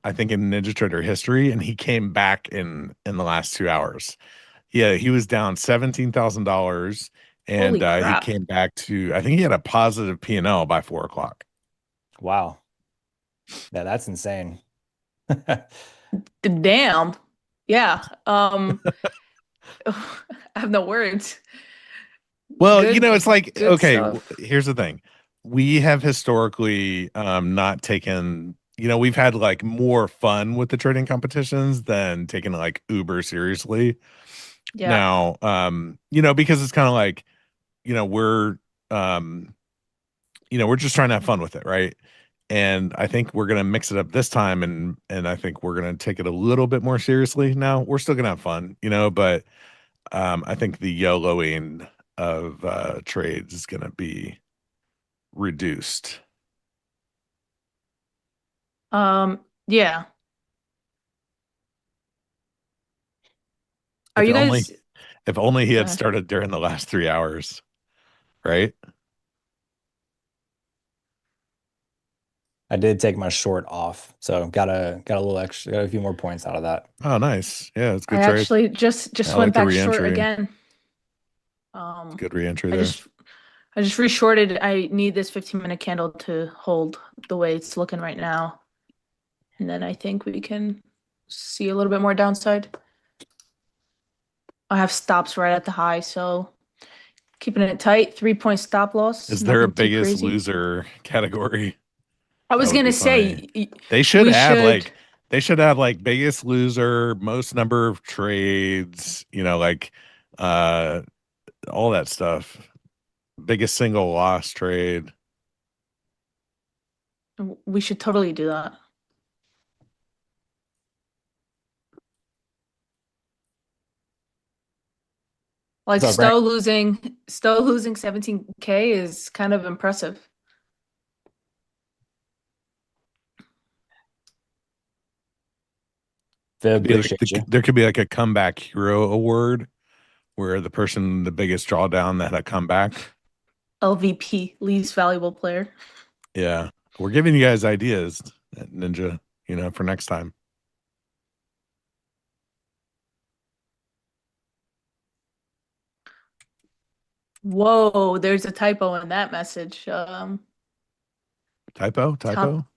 I think, in NinjaTrader history, and he came back in the last 2 hours. Yeah, he was down $17,000, and Holy he crap. came back to, I think he had a positive P&L by 4 o'clock. Wow. Yeah, that's insane. Damn. Yeah. I have no words. Well, Good, it's like, good okay, stuff. here's the thing. We have historically not taken, we've had like more fun with the trading competitions than taking like uber seriously. Yeah. Now, because it's kind of like, we're we're just trying to have fun with it, right? And I think we're gonna mix it up this time, and I think we're gonna take it a little bit more seriously. Now, we're still gonna have fun, but I think the YOLOing of trades is gonna be reduced. Yeah. Are If you only, guys if only he go had ahead. started during the last 3 hours, right? I did take my short off, so got a little extra, got a few more points out of that. Oh, nice. Yeah, it's a I good trade. actually just I went like the back short re-entry. again. Good re-entry I there. just reshorted. I need this 15-minute candle to hold the way it's looking right now. And then I think we can see a little bit more downside. I have stops right at the high, so keeping it tight. 3-point stop loss. Is there a Nothing too biggest crazy. loser category? I was That would gonna be funny. say They should we add should. like biggest loser, most number of trades, like all that stuff. Biggest single loss trade. We should totally do that. Like What's up, Frank? Stowe losing 17K is kind of impressive. Viv, appreciate you. There could be like a comeback hero award where the biggest drawdown that had a comeback. LVP, least valuable player. Yeah. We're giving you guys ideas at Ninja, for next time. Whoa, there's a typo in that message. Typo?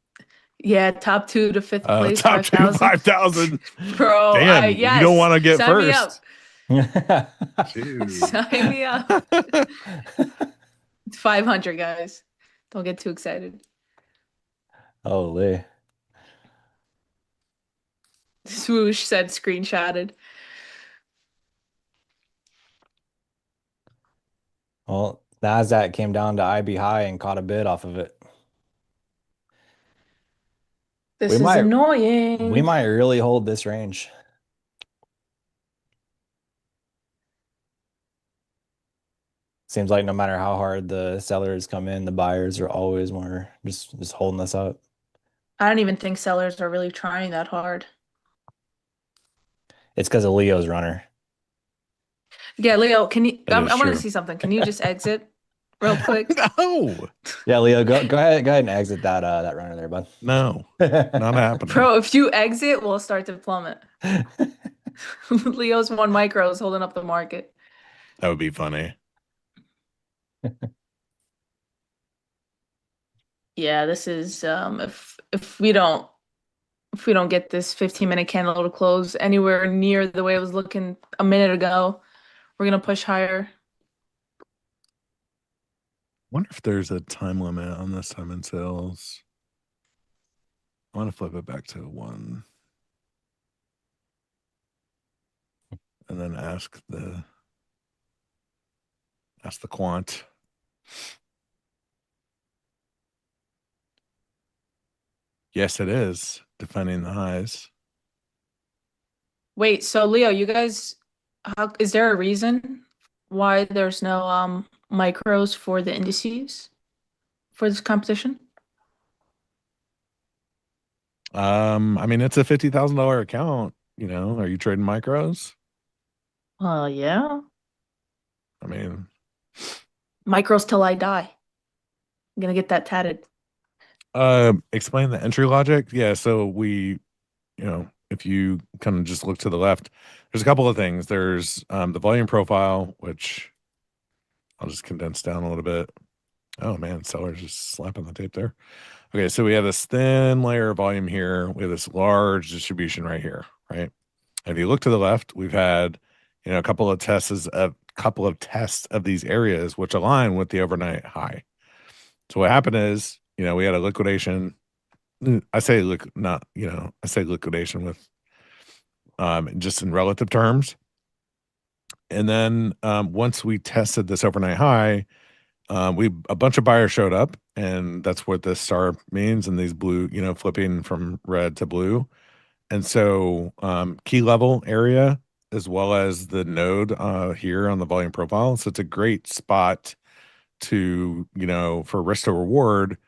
Yeah, top 2 to 5th place, Top 2, 5,000. 5,000. Bro, Damn, you yes. don't want to get Sign first. Me up. Dude. Sign me up. It's 500, guys. Don't get too excited. Holy. Swoosh said screenshotted. Well, NASDAQ came down to IB high and caught a bid off of it. This We is might annoying. really hold this range. Seems like no matter how hard the sellers come in, the buyers are always more just holding us up. I don't even think sellers are really trying that hard. It's because of Leo's runner. Yeah, Leo, can you? That I is want to true. see something. Can you just exit real quick? No. Yeah, Leo, go ahead and exit that runner there, bud. No. Not happening. Bro, if you exit, we'll start to plummet. Leo's 1 micro is holding up the market. That would be funny. Yeah, this is if we don't get this 15-minute candle to close anywhere near the way it was looking a minute ago, we're gonna push higher. Wonder if there's a time limit on this time in sales. I want to flip it back to 1. And then ask the quant. Yes, it is defending the highs. Wait, so Leo, you guys, is there a reason why there's no micros for the indices for this competition? I mean, it's a $50,000 account. You know, are you trading micros? Yeah. I mean, Micros till I die. I'm gonna get that tatted. explain the entry logic. Yeah, so if you kind of just look to the left, there's a couple of things. There's the volume profile, which I'll just condense down a little bit. Oh man, seller's just slapping the tape there. Okay, so we have this thin layer of volume here. We have this large distribution right here, right? And if you look to the left, we've had, a couple of tests of these areas which align with the overnight high. So what happened is, we had a liquidation. I say liquidation with just in relative terms. And then once we tested this overnight high, a bunch of buyers showed up, and that's what this star means, and these blue, flipping from red to blue. And so key level area as well as the node here on the volume profile. So it's a great spot to, for risk to reward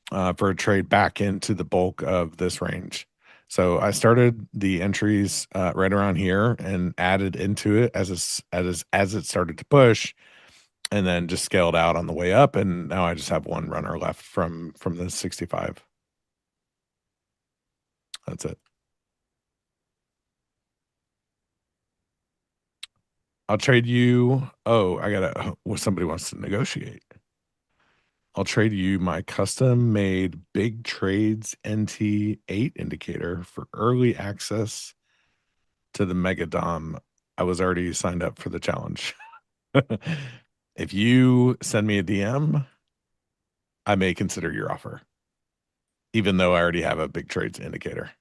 for a trade back into the bulk of this range. So I started the entries right around here and added into it as it started to push, and then just scaled out on the way up. And now I just have one runner left from the 65. That's it. I'll trade you. Oh, somebody wants to negotiate. I'll trade you my custom made big trades NT8 indicator for early access to the Mega Dom. I was already signed up for the challenge. If you send me a DM, I may consider your offer, even though I already have a big trades indicator.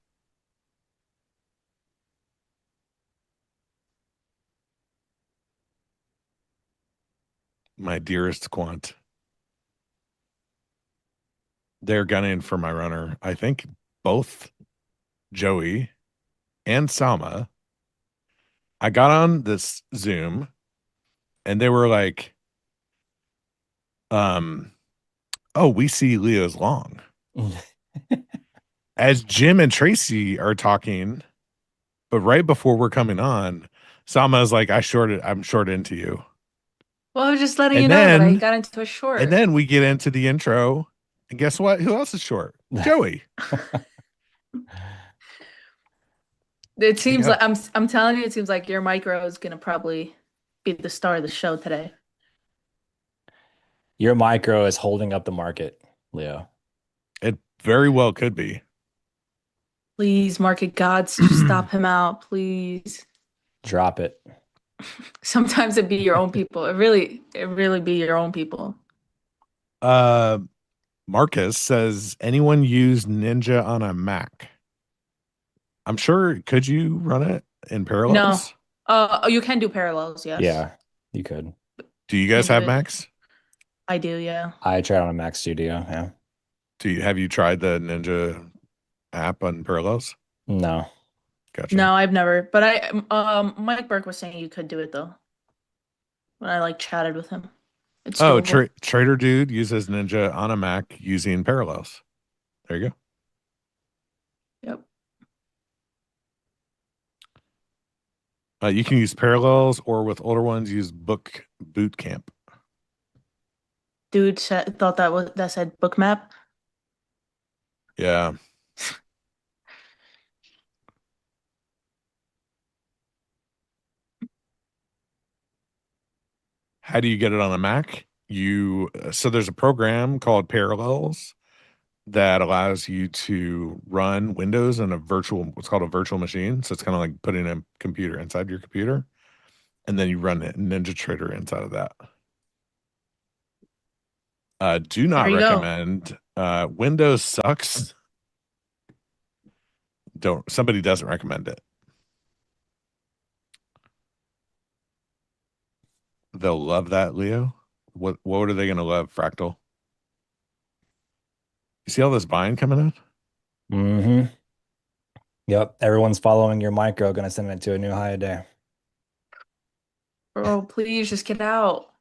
My dearest quant. They're gunning for my runner. I think both Joey and Salma. I got on this Zoom and they were like, oh, we see Leo's long. As Jim and Tracy are talking, but right before we're coming on, Salma is like, I'm short into you. Well, I was just letting you know that I got into a short. And then we get into the intro, and guess what? Who else is short? Joey. It seems like I'm telling you, it seems like your micro is gonna probably be the star of the show today. Your micro is holding up the market, Leo. It very well could be. Please, market gods, stop him out, please. Drop it. Sometimes it be your own people. It really be your own people. Marcus says, anyone use Ninja on a Mac? I'm sure. Could you run it in parallels? No. You can do parallels, yes. Yeah, you could. Do you guys have Macs? I do, yeah. I tried on a Mac Studio, yeah. Have you tried the Ninja app on parallels? No. Gotcha. No, I've never. But Mike Burke was saying you could do it though. When I chatted with him. It's Trader Dude uses Ninja on a Mac using parallels. There you go. Yep. You can use parallels, or with older ones, use Book Boot Camp. Dude thought that said Bookmap. Yeah. How do you get it on a Mac? So there's a program called Parallels that allows you to run Windows in what's called a virtual machine. So it's kind of like putting a computer inside your computer, and then you run NinjaTrader inside of that. Do not There you go. recommend. Windows sucks. Somebody doesn't recommend it. They'll love that, Leo. What are they gonna love, Fractal? You see all this buying coming in? Mm-hmm. Yep. Everyone's following your micro, gonna send it to a new high a day. Bro, please just get out.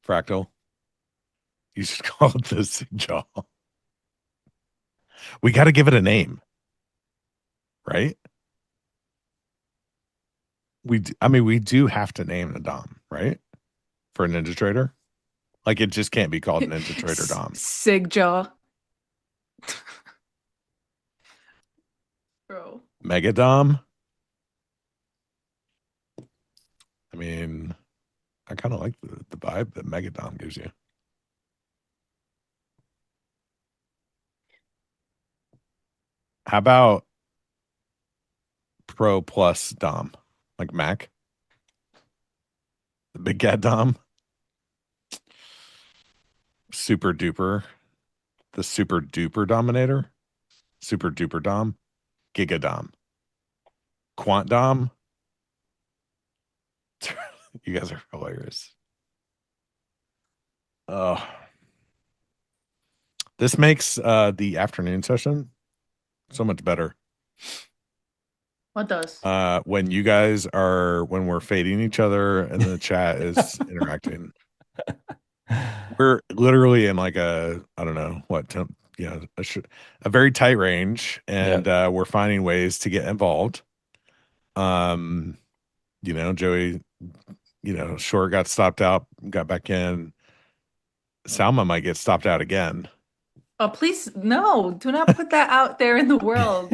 Fractal. You should call it the Sig Jaw. We got to give it a name, right? We do have to name the Dom, right? For a NinjaTrader. Like, it just can't be called NinjaTrader Dom. Sigjaw. Bro. Mega Dom. I mean, I kind of like the vibe that Mega Dom gives you. How about Pro Plus Dom? Like Mac? The Big Cat Dom? Super Duper? The Super Duper Dominator? Super Duper Dom? Giga Dom? Quant Dom? You guys are hilarious. Oh. This makes the afternoon session so much better. What does? When we're fading each other and the chat is interacting. We're literally in like a, I don't know what, a very tight range, and we're finding ways to get involved. Joey, Short got stopped out, got back in. Salma might get stopped out again. Oh, please, no, do not put that out there in the world.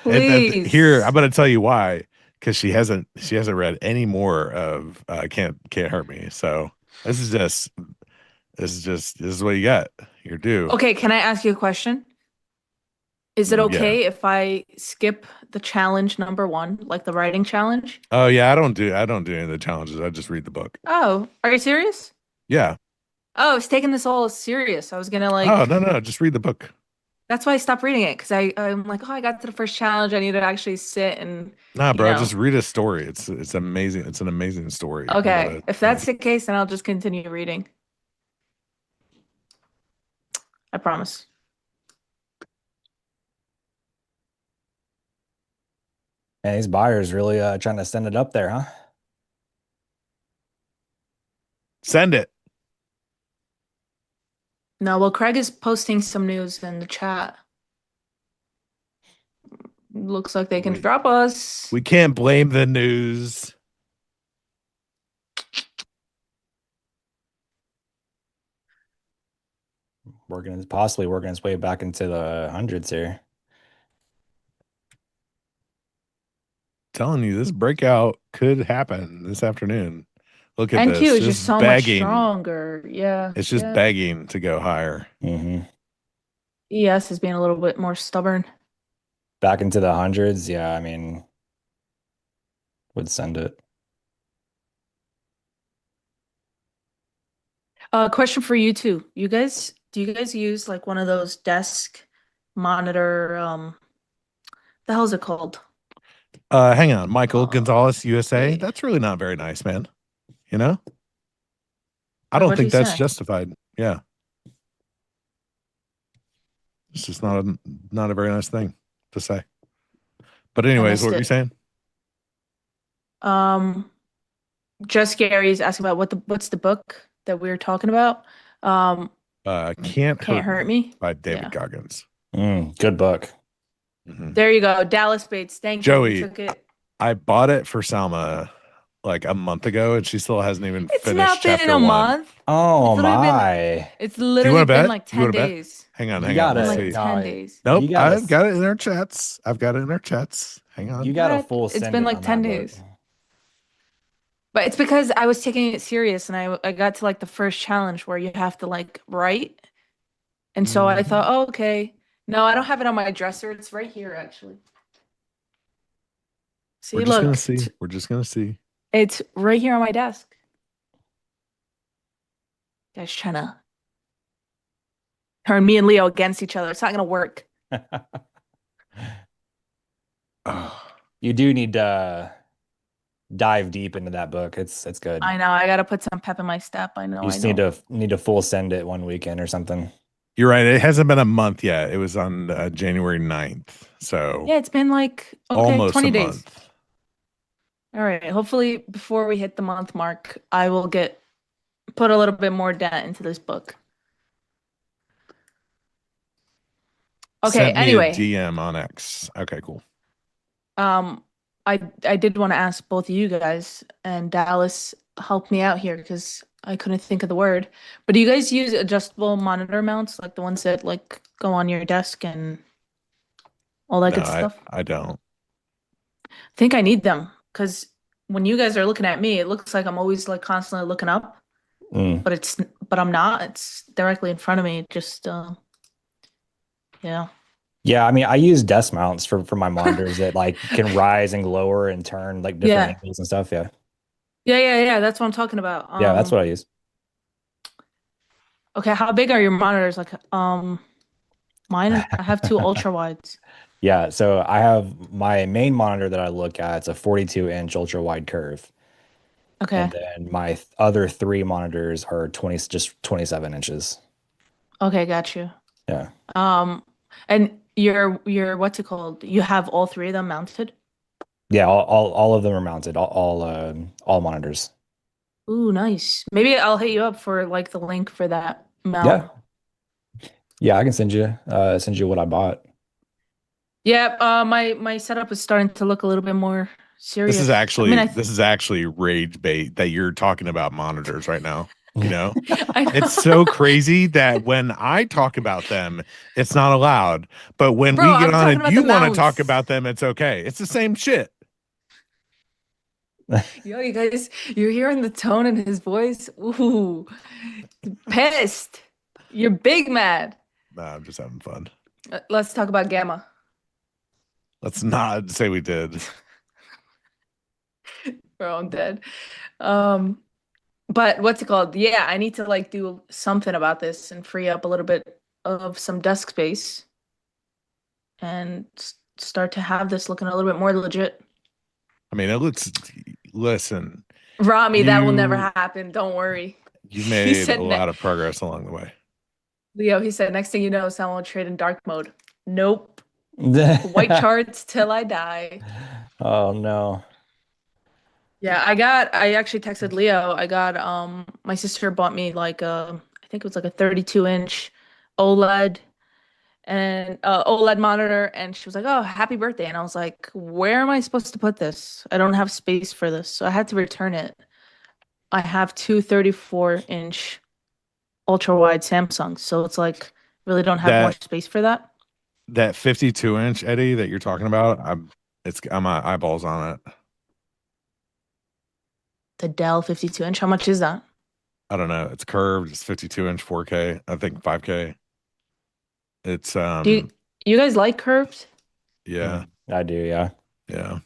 Please. Here, I'm going to tell you why, because she hasn't read any more of Can't Hurt Me. So this is what you got. You're due. Okay, can I ask you a question? Is it okay if I skip the challenge number 1, like the writing challenge? Oh yeah, I don't do any of the challenges. I just read the book. Oh, are you serious? Yeah. Oh, I was taking this all serious. I was gonna Oh no, just read the book. That's why I stopped reading it, because I'm like, oh, I got to the first challenge. I need to actually sit and. Nah, bro, just read a story. It's amazing. It's an amazing story. Okay, if that's the case, then I'll just continue reading. I promise. And these buyers really trying to send it up there, huh? Send it. No, well, Craig is posting some news in the chat. Looks like they can drop us. We can't blame the news. Possibly working its way back into the hundreds here. Telling you, this breakout could happen this afternoon. Look at NQ this. is just so much stronger. Yeah. It's just begging to go higher. Mm-hmm. ES is being a little bit more stubborn. Back into the hundreds. Yeah, I mean, would send it. Question for you too. Do you guys use like one of those desk monitor, the hell is it called? Hang on, Michael Gonzalez, USA. Wait. That's really not very nice, man. You know? I don't think that's justified. Yeah. It's just not a very nice thing to say. But anyways, what were you saying? Just Gary's asking about what's the book that we were talking about? Can't Hurt Me by David Goggins. Good book. Mm-hmm. There you go. Dallas Bates. Thank Joey, you. Took it. I bought it for Salma like a month ago, and she still hasn't even finished chapter 1. It's not been a month. Oh my! It's literally been like 10 days. Hang on. Like 10 days. Nope, I've got it in our chats. Hang on. You got a full. It's been like 10 days. But it's because I was taking it serious, and I got to like the first challenge where you have to like write, and so I thought, oh, okay. No, I don't have it on my dresser. It's right here, actually. See, We're just gonna look, see. We're just gonna see. it's right here on my desk. Guys trying to turn me and Leo against each other. It's not gonna work. Oh, You do need to dive deep into that book. It's good. I know. I gotta put some pep in my step. I know. You I just know. need to full send it one weekend or something. you're right. It hasn't been a month yet. It was on January 9th. So Yeah, it's been like almost 20 a days. month. All right. Hopefully, before we hit the month mark, I will put a little bit more dent into this book. Okay. Sent me a Anyway, DM on X. Okay, cool. um, I did want to ask both of you guys, and Dallas helped me out here because I couldn't think of the word. But do you guys use adjustable monitor mounts, like the ones that like go on your desk and all that No, good stuff? I don't. I think I need them because when you guys are looking at me, it looks like I'm always like constantly looking up, Mm. but I'm not. It's directly in front of me. Just yeah. Yeah, I mean, I use desk mounts for my monitors that like can rise and lower and turn like different Yeah. angles and stuff. Yeah. Yeah. That's what I'm talking about. Yeah, that's what I use. Okay, how big are your monitors? Like, mine, I have two ultra wides. Yeah, so I have my main monitor that I look at. It's a 42-inch ultra wide curve. Okay. And then my other three monitors are 27 inches. Okay, got you. Yeah. Um, and your what's it called? You have all three of them mounted? Yeah, all of them are mounted, all monitors. Ooh, nice. Maybe I'll hit you up for like the link for that mount. Yeah. Yeah, I can send you what I bought. Yeah, my setup is starting to look a little bit more serious. This is actually rage bait that you're talking about monitors right now. You know, I it's know. so crazy that when I talk about them, it's not allowed. But when Bro, we get I'm on talking and about the you want to talk mounts. about them, it's okay. It's the same shit. Yo, you guys, you're hearing the tone in his voice? Ooh, pissed. You're big mad. Nah, I'm just having fun. Let's talk about Gamma. Let's not say we did. Bro, I'm dead. Um, but what's it called? Yeah, I need to like do something about this and free up a little bit of some desk space and start to have this looking a little bit more legit. I mean, it looks. Listen, Rami, that will never you happen. Don't worry. you He made a said, lot of progress along the way. Leo, he said, next thing you know, Salma will trade in dark mode. Nope. White charts till I die. Oh no. Yeah, I actually texted Leo. I got my sister bought me like I think it was like a 32-inch OLED and OLED monitor, and she was like, "Oh, happy birthday." And I was like, "Where am I supposed to put this? I don't have space for this." So I had to return it. I have two 34-inch ultra wide Samsungs, so it's like really don't have more That space for that. that 52-inch Eddie that you're talking about, I'm eyeballs on it. The Dell 52-inch, how much is that? I don't know. It's curved. It's 52-inch 4K. I think 5K. It's Do you guys like curved? yeah, I do, yeah. yeah.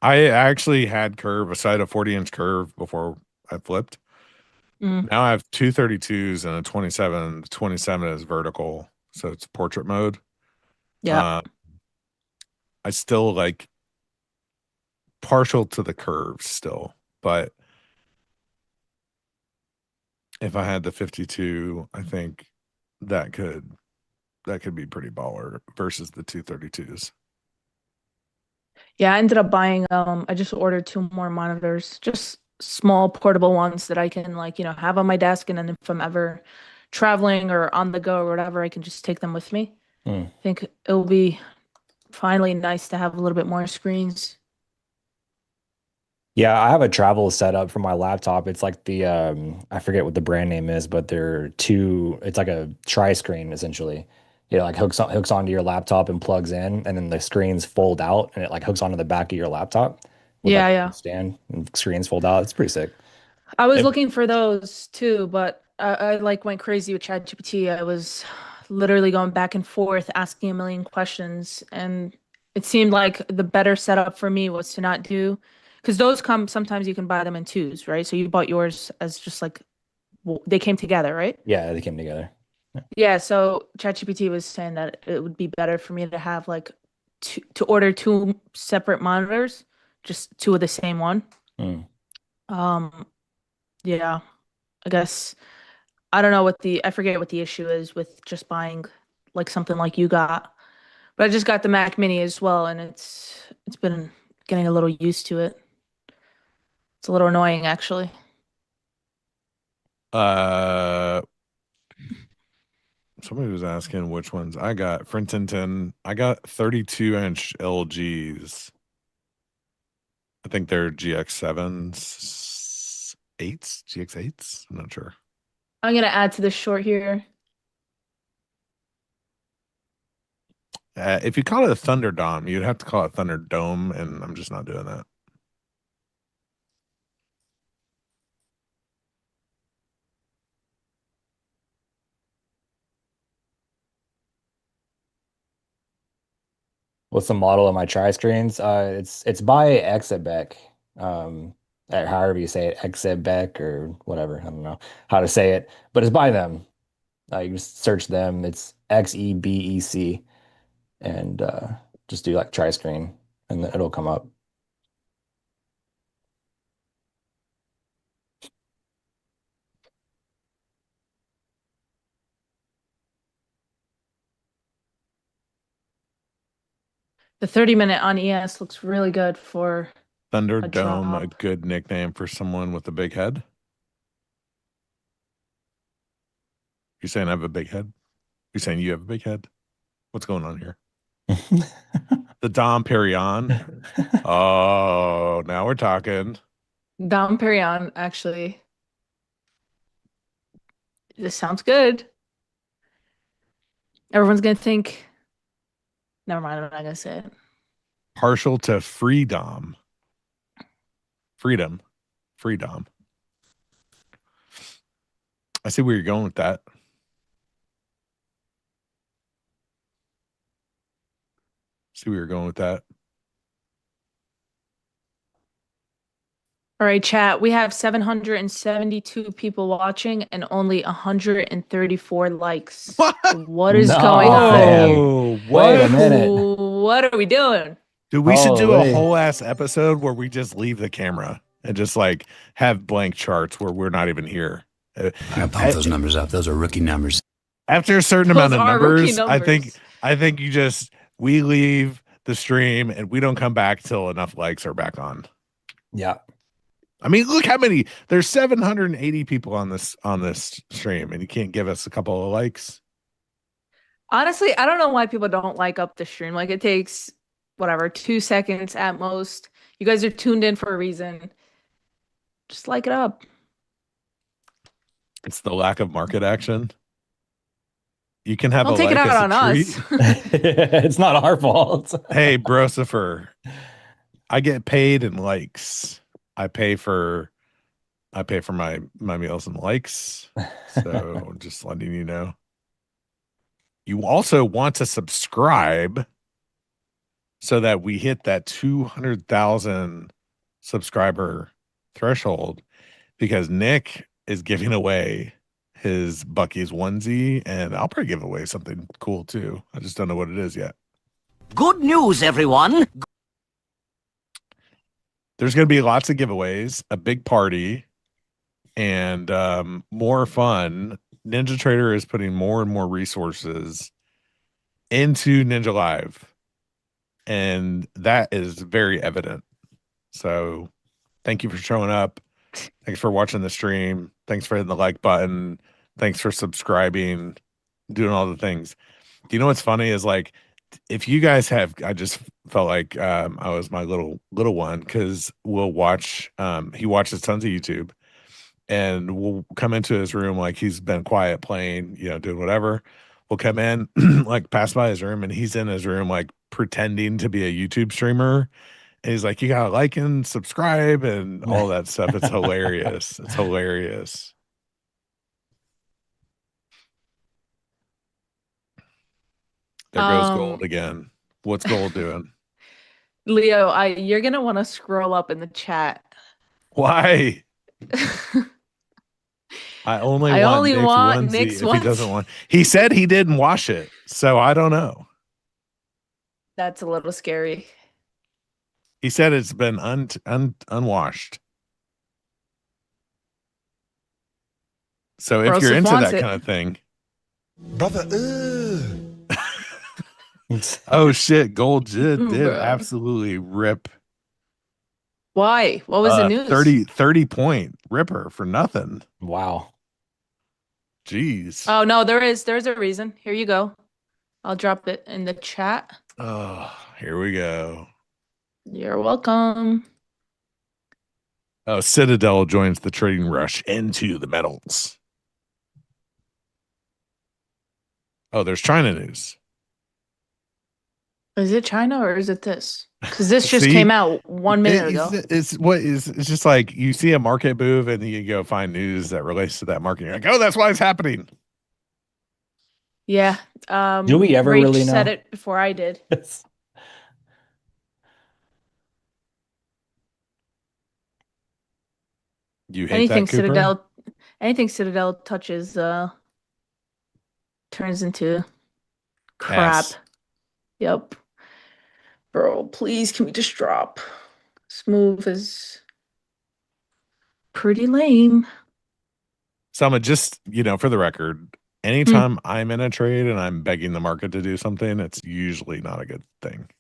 I actually had curve a side of 40-inch curve before I flipped. Mm, Now I have two 32s and a 27. The 27 is vertical, so it's portrait mode. yeah. Uh, I still like partial to the curves still, but if I had the 52, I think that could be pretty baller versus the 232s. Yeah, I ended up buying I just ordered two more monitors, just small portable ones that I can like, have on my desk, and then if I'm ever traveling or on the go or whatever, I can just take them with me. Hmm. I think it'll be finally nice to have a little bit more screens. Yeah, I have a travel setup for my laptop. It's like the I forget what the brand name is, but it's like a tri-screen essentially. It like hooks onto your laptop and plugs in, and then the screens fold out and it like hooks onto the back of your laptop with like Yeah, a yeah. stand and screens fold out. It's pretty sick. I was It, looking for those too, but I like went crazy with ChatGPT. I was literally going back and forth, asking a million questions, and it seemed like the better setup for me was to not do, because those come sometimes you can buy them in twos, right? So you bought yours as just like they came together, right? Yeah, they came together. Yeah, so ChatGPT was saying that it would be better for me to have like to order two separate monitors, just two of the same one. Mm. Um, yeah, I guess I don't know I forget what the issue is with just buying like something like you got. But I just got the Mac Mini as well, and it's been getting a little used to it. It's a little annoying actually. Uh, Somebody was asking which ones I got. Frinton, I got 32-inch LGs. I think they're GX7s, 8s, GX8s. I'm not sure. I'm gonna add to this short here. If you call it a Thunderdome, you'd have to call it Thunderdome, and I'm just not doing that. What's the model of my tri-screens? It's by Exabec. Or however you say it, Exabec or whatever. I don't know how to say it, but it's by them. You can just search them. It's Xebec, and just do like tri-screen, and it'll come up. The 30-minute on ES looks really good for a Thunderdome, a drop. good nickname for someone with a big head. You're saying I have a big head? You're saying you have a big head? What's going on here? The Dom Perignon. Oh, now we're talking. Dom Perignon, actually. This sounds good. Everyone's gonna think. Never mind, I'm not gonna say it. Partial to freedom. Freedom. Freedom. I see where you're going with that. See where you're going with that. All right, chat. We have 772 people watching and only 134 likes. What is going No, on? man. Oh, Wait a what? minute. What are we doing? Dude, we should do a Holy. whole ass episode where we just leave the camera and just like have blank charts where we're not even here. I gotta pump those numbers up. Those are rookie numbers. After a certain Those amount of are rookie numbers, numbers. I think we leave the stream and we don't come back till enough likes are back on. Yeah. I mean, look how many there's 780 people on this stream, and you can't give us a couple of likes. Honestly, I don't know why people don't like up the stream. Like it takes whatever, 2 seconds at most. You guys are tuned in for a reason. Just like it up. It's the lack of market action. You can have Don't a take it like out as a on treat. us. It's not our fault. Hey, Brosifer, I get paid in likes. I pay for my meals and likes. So just letting you know. You also want to subscribe so that we hit that 200,000 subscriber threshold, because Nick is giving away his Bucky's onesie, and I'll probably give away something cool too. I just don't know what it is yet. Good news, everyone. There's going to be lots of giveaways, a big party, and more fun. NinjaTrader is putting more and more resources into Ninja Live, and that is very evident. So thank you for showing up. Thanks for watching the stream. Thanks for hitting the like button. Thanks for subscribing, doing all the things. Do you know what's funny is like, if you guys have, I just felt like I was my little one, because we'll watch, he watches tons of YouTube, and we'll come into his room like he's been quiet playing, doing whatever. We'll come in, like pass by his room, and he's in his room like pretending to be a YouTube streamer. And he's like, you gotta like and subscribe and all that stuff. It's hilarious. It's hilarious. There goes gold again. What's gold doing? Leo, you're gonna want to scroll up in the chat. Why? I only I want only Nick's want onesie Nick's if he doesn't onesie. want. He said he didn't wash it, so I don't know. That's a little scary. He said it's been unwashed. So if you're Broseph into wants that it. kind of thing, Brother, oh shit, gold did Bro. absolutely rip Why? What was the news? 30 point ripper for nothing. Wow. Jeez. Oh no, there's a reason. Here you go. I'll drop it in the chat. Oh, here we go. You're welcome. Oh, Citadel joins the trading rush into the metals. Oh, there's China news. Is it China or is it this? Because this just See? came out 1 minute ago. It's just like you see a market move and you go find news that relates to that market. You're like, oh, that's why it's happening. Yeah. Do we ever Rach really know? said it before I did. You hate that, Cooper? Anything Citadel touches turns into crap. Ass. Yep. Bro, please can we just drop? This move is pretty lame. Selma, just, for the record, anytime I'm in a trade and I'm begging the market to do something, it's usually not a good thing.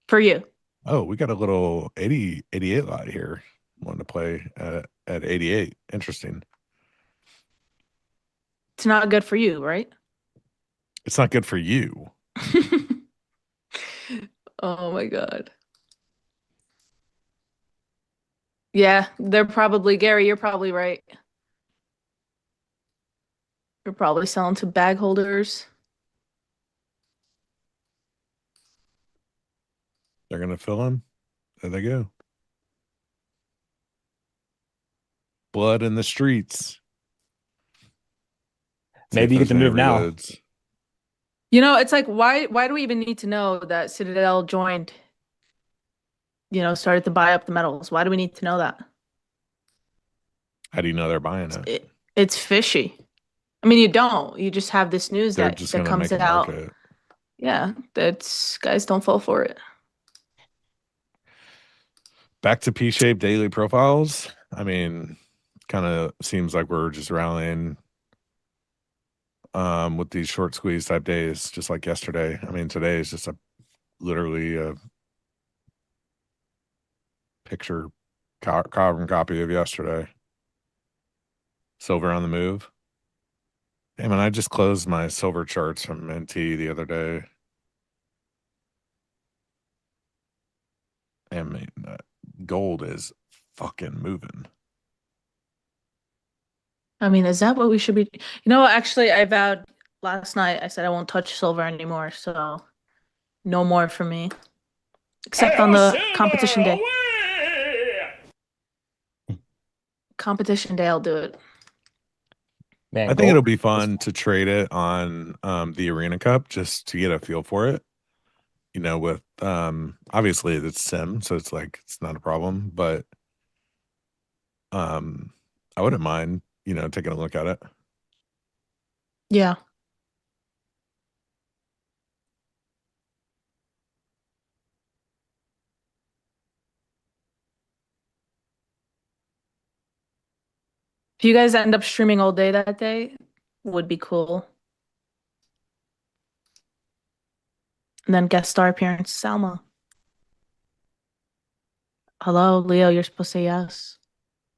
For you. Oh, we got a little 88 lot here. Wanted to play at 88. Interesting. It's not good for you, right? It's not good for you. Oh my God. Yeah, they're probably, Gary, you're probably right. You're probably selling to bag holders. They're going to fill him. There they go. Blood in the streets. Maybe you get to move now. Reloads. It's like, why do we even need to know that Citadel joined, started to buy up the metals? Why do we need to know that? How do you know they're buying it? It's fishy. I mean, you don't. You just have this news They're that just going to comes make a out. market. Yeah, guys don't fall for it. Back to P-shaped daily profiles. I mean, kind of seems like we're just rallying with these short squeeze type days, just like yesterday. I mean, today is just literally a picture carbon copy of yesterday. Silver on the move. Hey man, I just closed my silver charts from NT the other day. And man, gold is fucking moving. I mean, is that what we should be? Actually, I vowed last night, I said I won't touch silver anymore, so no more for me. Except on the competition day. Competition day, I'll do it. Man, I think it'll be fun to trade it on the Arena Cup just to get a feel for it. With obviously it's sim, so it's like it's not a problem, but I wouldn't mind, taking a look at it. Yeah. If you guys end up streaming all day that day, would be cool. And then guest star appearance, Salma. Hello, Leo, you're supposed to say yes.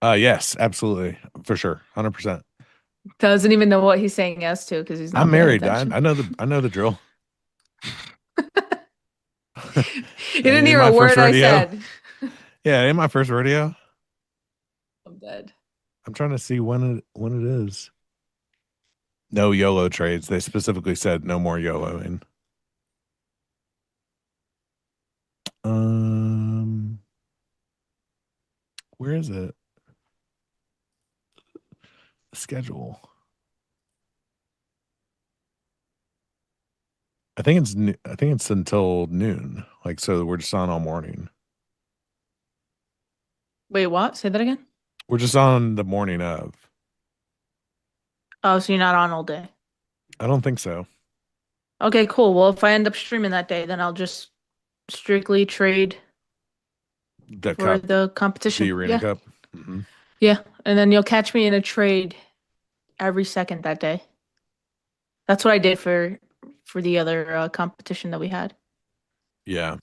Yes, absolutely. For sure. 100%. Doesn't even know what he's saying yes to because he's not I'm paying married. I attention. know the drill. You didn't hear a word I said. Yeah, in my first rodeo. I'm dead. I'm trying to see when it is. No YOLO trades. They specifically said no more YOLOing. Where is it? Schedule. I think it's until noon. Like, so we're just on all morning. Wait, what? Say that again? We're just on the morning of. Oh, so you're not on all day. I don't think so. Okay, cool. Well, if I end up streaming that day, then I'll just strictly trade The for cup, the the competition. arena Yeah. cup. Hmm. Yeah. And then you'll catch me in a trade every second that day. That's what I did for the other competition that we had. Yeah.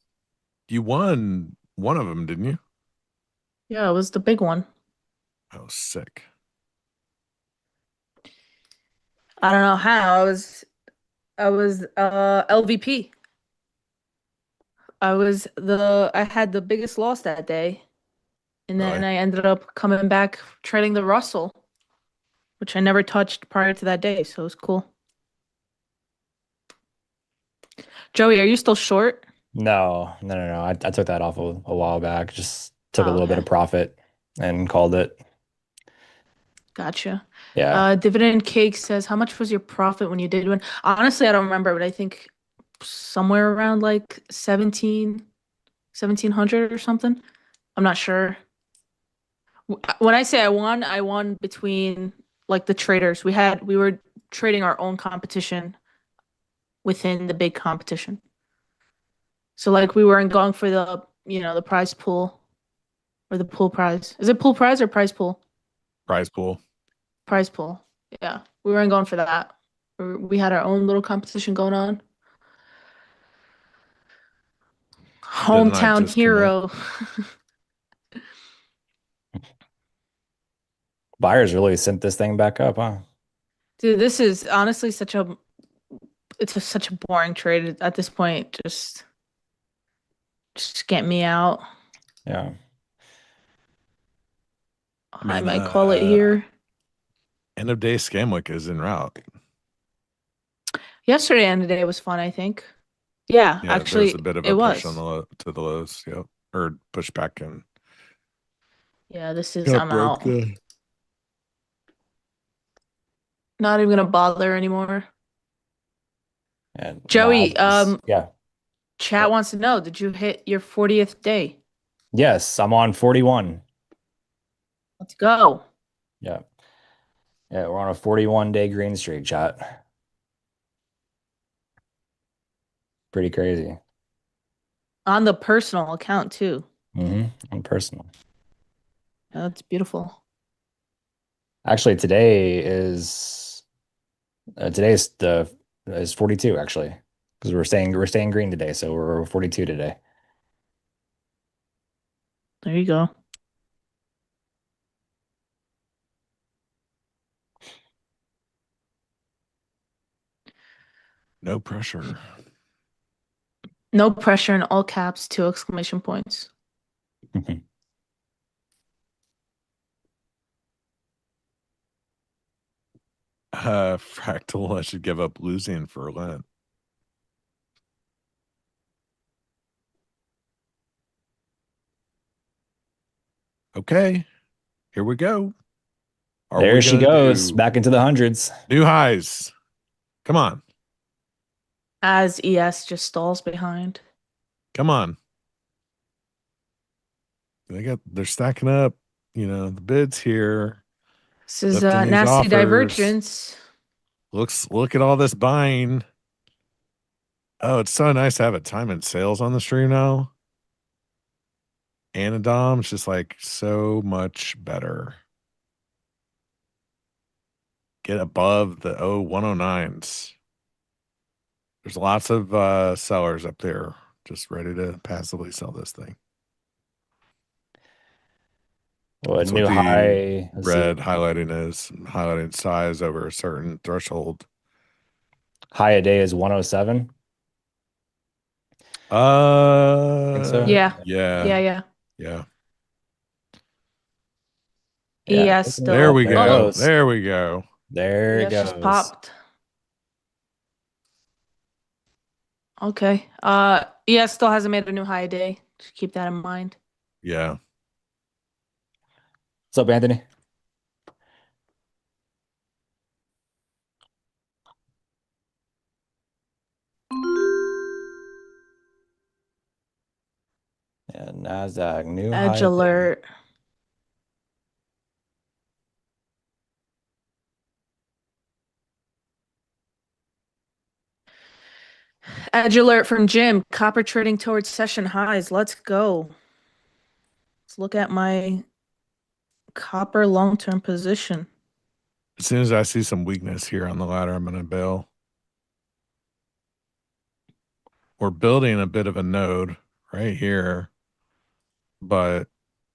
You won one of them, didn't you? Yeah, it was the big one. Oh, sick. I don't know how. I was LVP. I had the biggest loss that day. And then Really? I ended up coming back trading the Russell, which I never touched prior to that day, so it was cool. Joey, are you still short? No. I took that off a while back. Just took a Oh, little bit okay. of profit and called it. Gotcha. Yeah. Dividend Cake says, how much was your profit when you did one? Honestly, I don't remember, but I think somewhere around like 1700 or something. I'm not sure. When I say I won between like the traders. We were trading our own competition within the big competition. So like we weren't going for the prize pool or the pool prize. Is it pool prize or prize pool? Prize pool. Prize pool. Yeah. We weren't going for that. We had our own little competition going on. Didn't I Hometown disconnect? hero. Buyers really sent this thing back up, huh? Dude, this is honestly such a boring trade at this point. Just get me out. Yeah. I I mean, might call it here. end of day Scamwick is en route. Yesterday and today was fun, I think. Yeah, Yeah, there's a actually, bit of it a push on was. the to the lows. Yep. Or push back and Yeah, this is, got I'm broke out. the Not even gonna bother anymore. And Joey, yeah. chat wants to know, did you hit your 40th day? Yes, I'm on 41. Let's go. Yeah. Yeah, we're on a 41-day green streak, chat. Pretty crazy. On the personal account too. On personal. Yeah, that's beautiful. Actually, today's the is 42 actually. Because we're staying green today, so we're 42 today. There you go. no pressure. No pressure in all caps, 2 exclamation points. Fractal, I should give up losing for Lent. Okay, here we go. Are There we she gonna goes, do back into the hundreds. new highs? Come on, As ES just stalls behind. come on. They're stacking up. The bids here, This is lifting these nasty offers. divergence. Look at all this buying. Oh, it's so nice to have a time and sales on the stream now. Anadom's just like so much better. Get above the 109s. There's lots of sellers up there just ready to passively sell this thing. Well, a That's what new the high. Let's see. red highlighting is, highlighting size over a certain threshold. High a day is 107. Think so? Yeah. Yeah. Yeah. Yeah. Yeah. ES There still. we There it Oh, go. goes. There we go. There it ES just goes. popped. Okay. ES still hasn't made a new high day. Just keep that in mind. Yeah. What's up, Anthony? NASDAQ, new Edge high. alert. Edge alert from Jim. Copper trading towards session highs. Let's go. Let's look at my copper long-term position. As soon as I see some weakness here on the ladder, I'm going to bail. We're building a bit of a node right here, but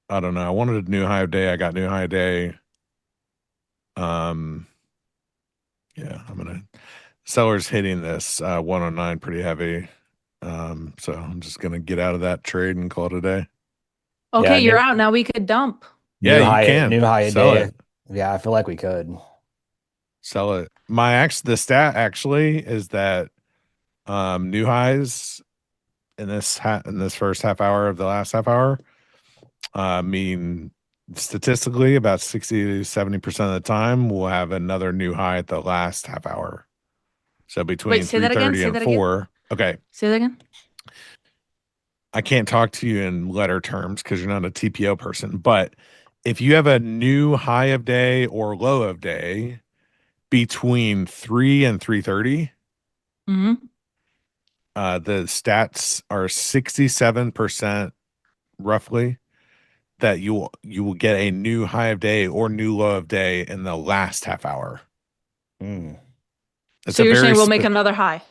I don't know. I wanted a new high of day. I got new high of day. Yeah, I'm gonna sellers hitting this 109 pretty heavy. So I'm just gonna get out of that trade and call it a day. Okay, Yeah, you're out. Now we could dump. Yeah, you can new high sell day. it. Yeah, I feel like we could. Sell it. The stat actually is that new highs in this first half hour of the last half hour mean statistically about 60 to 70% of the time we'll have another new high at the last half hour. So between Wait, say that again. 3:30 Say and that again. 4. Okay. Say that again. I can't talk to you in letter terms because you're not a TPO person, but if you have a new high of day or low of day between 3 and 3:30, Mm-hmm. the stats are 67% roughly that you will get a new high of day or new low of day in the last half hour. So you're saying we'll make another high?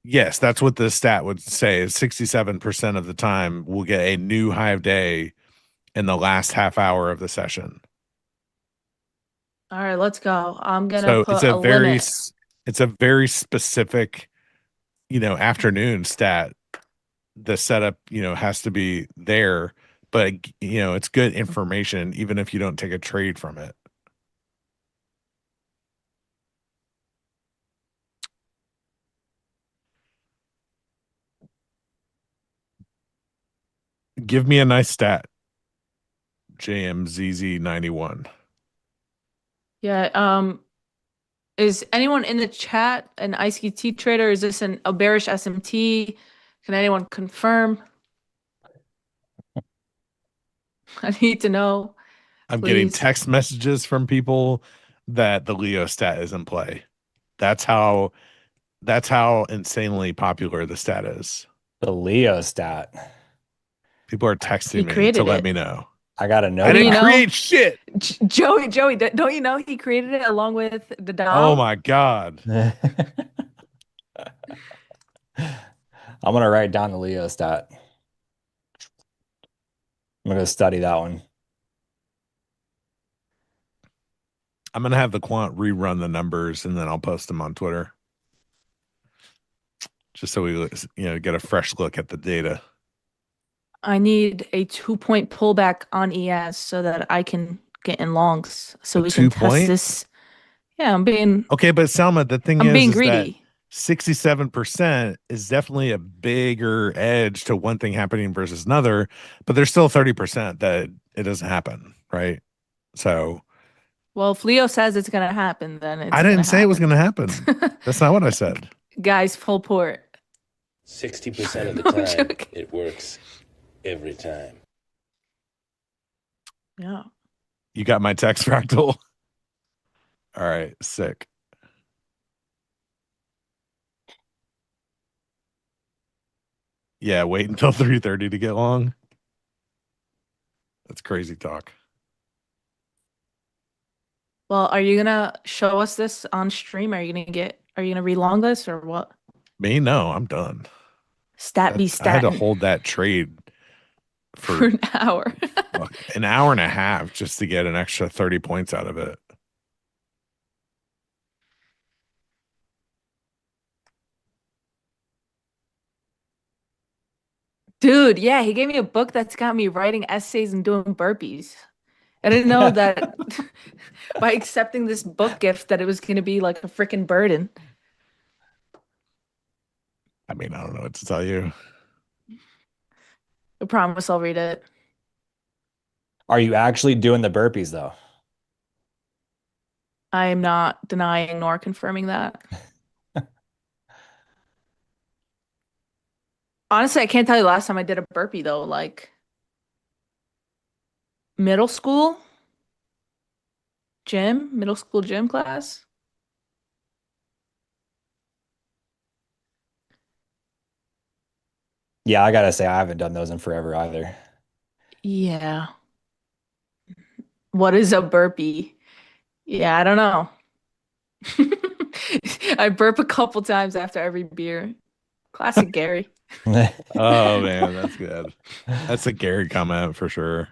Yes, that's what the stat would say. Is 67% of the time we'll get a new high of day in the last half hour of the session. All right, let's go. I'm gonna So put a limit. it's a very specific, afternoon stat. The setup, has to be there, but it's good information even if you don't take a trade from it. Give me a nice stat. JMZZ91. Yeah. Is anyone in the chat an ICT trader? Is this a bearish SMT? Can anyone confirm? I need to know. I'm getting Please. text messages from people that the Leo stat is in play. That's how insanely popular the stat is. The Leo stat. People are texting He me to created let it. me know. I got to know. I didn't know? create shit. Joey, don't you know he created it along with the Dow? Oh my God. I'm gonna write down the Leo stat. I'm gonna study that one. I'm gonna have the quant rerun the numbers and then I'll post them on Twitter. Just so we get a fresh look at the data. I need a 2-point pullback on ES so that I can get in longs so we can test this. Yeah, I'm being okay, but Salma, the thing I'm being is greedy. that 67% is definitely a bigger edge to one thing happening versus another, but there's still 30% that it doesn't happen, right? So, well, if Leo says it's gonna happen, then it's I didn't say it was gonna happen. That's not what I said. Guys, full port. 60% of the time, it works every time. Yeah. You got my text fractal. All right, sick. Yeah, wait until 3:30 to get long. That's crazy talk. Well, are you gonna show us this on stream? Are you gonna relong this or what? Me? No, I'm done. Stat be stat. I had to hold that trade for an hour. an hour and a half just to get an extra 30 points out of it. Dude, yeah, he gave me a book that's got me writing essays and doing burpees. I didn't know that by accepting this book gift that it was going to be like a freaking burden. I mean, I don't know what to tell you. I promise I'll read it. Are you actually doing the burpees though? I am not denying nor confirming that. Honestly, I can't tell you the last time I did a burpee though. Like, Middle school middle school gym class. Yeah, I gotta say I haven't done those in forever either. Yeah. What is a burpee? Yeah, I don't know. I burp a couple times after every beer. Classic Gary. Oh man, that's good. That's a Gary comment for sure.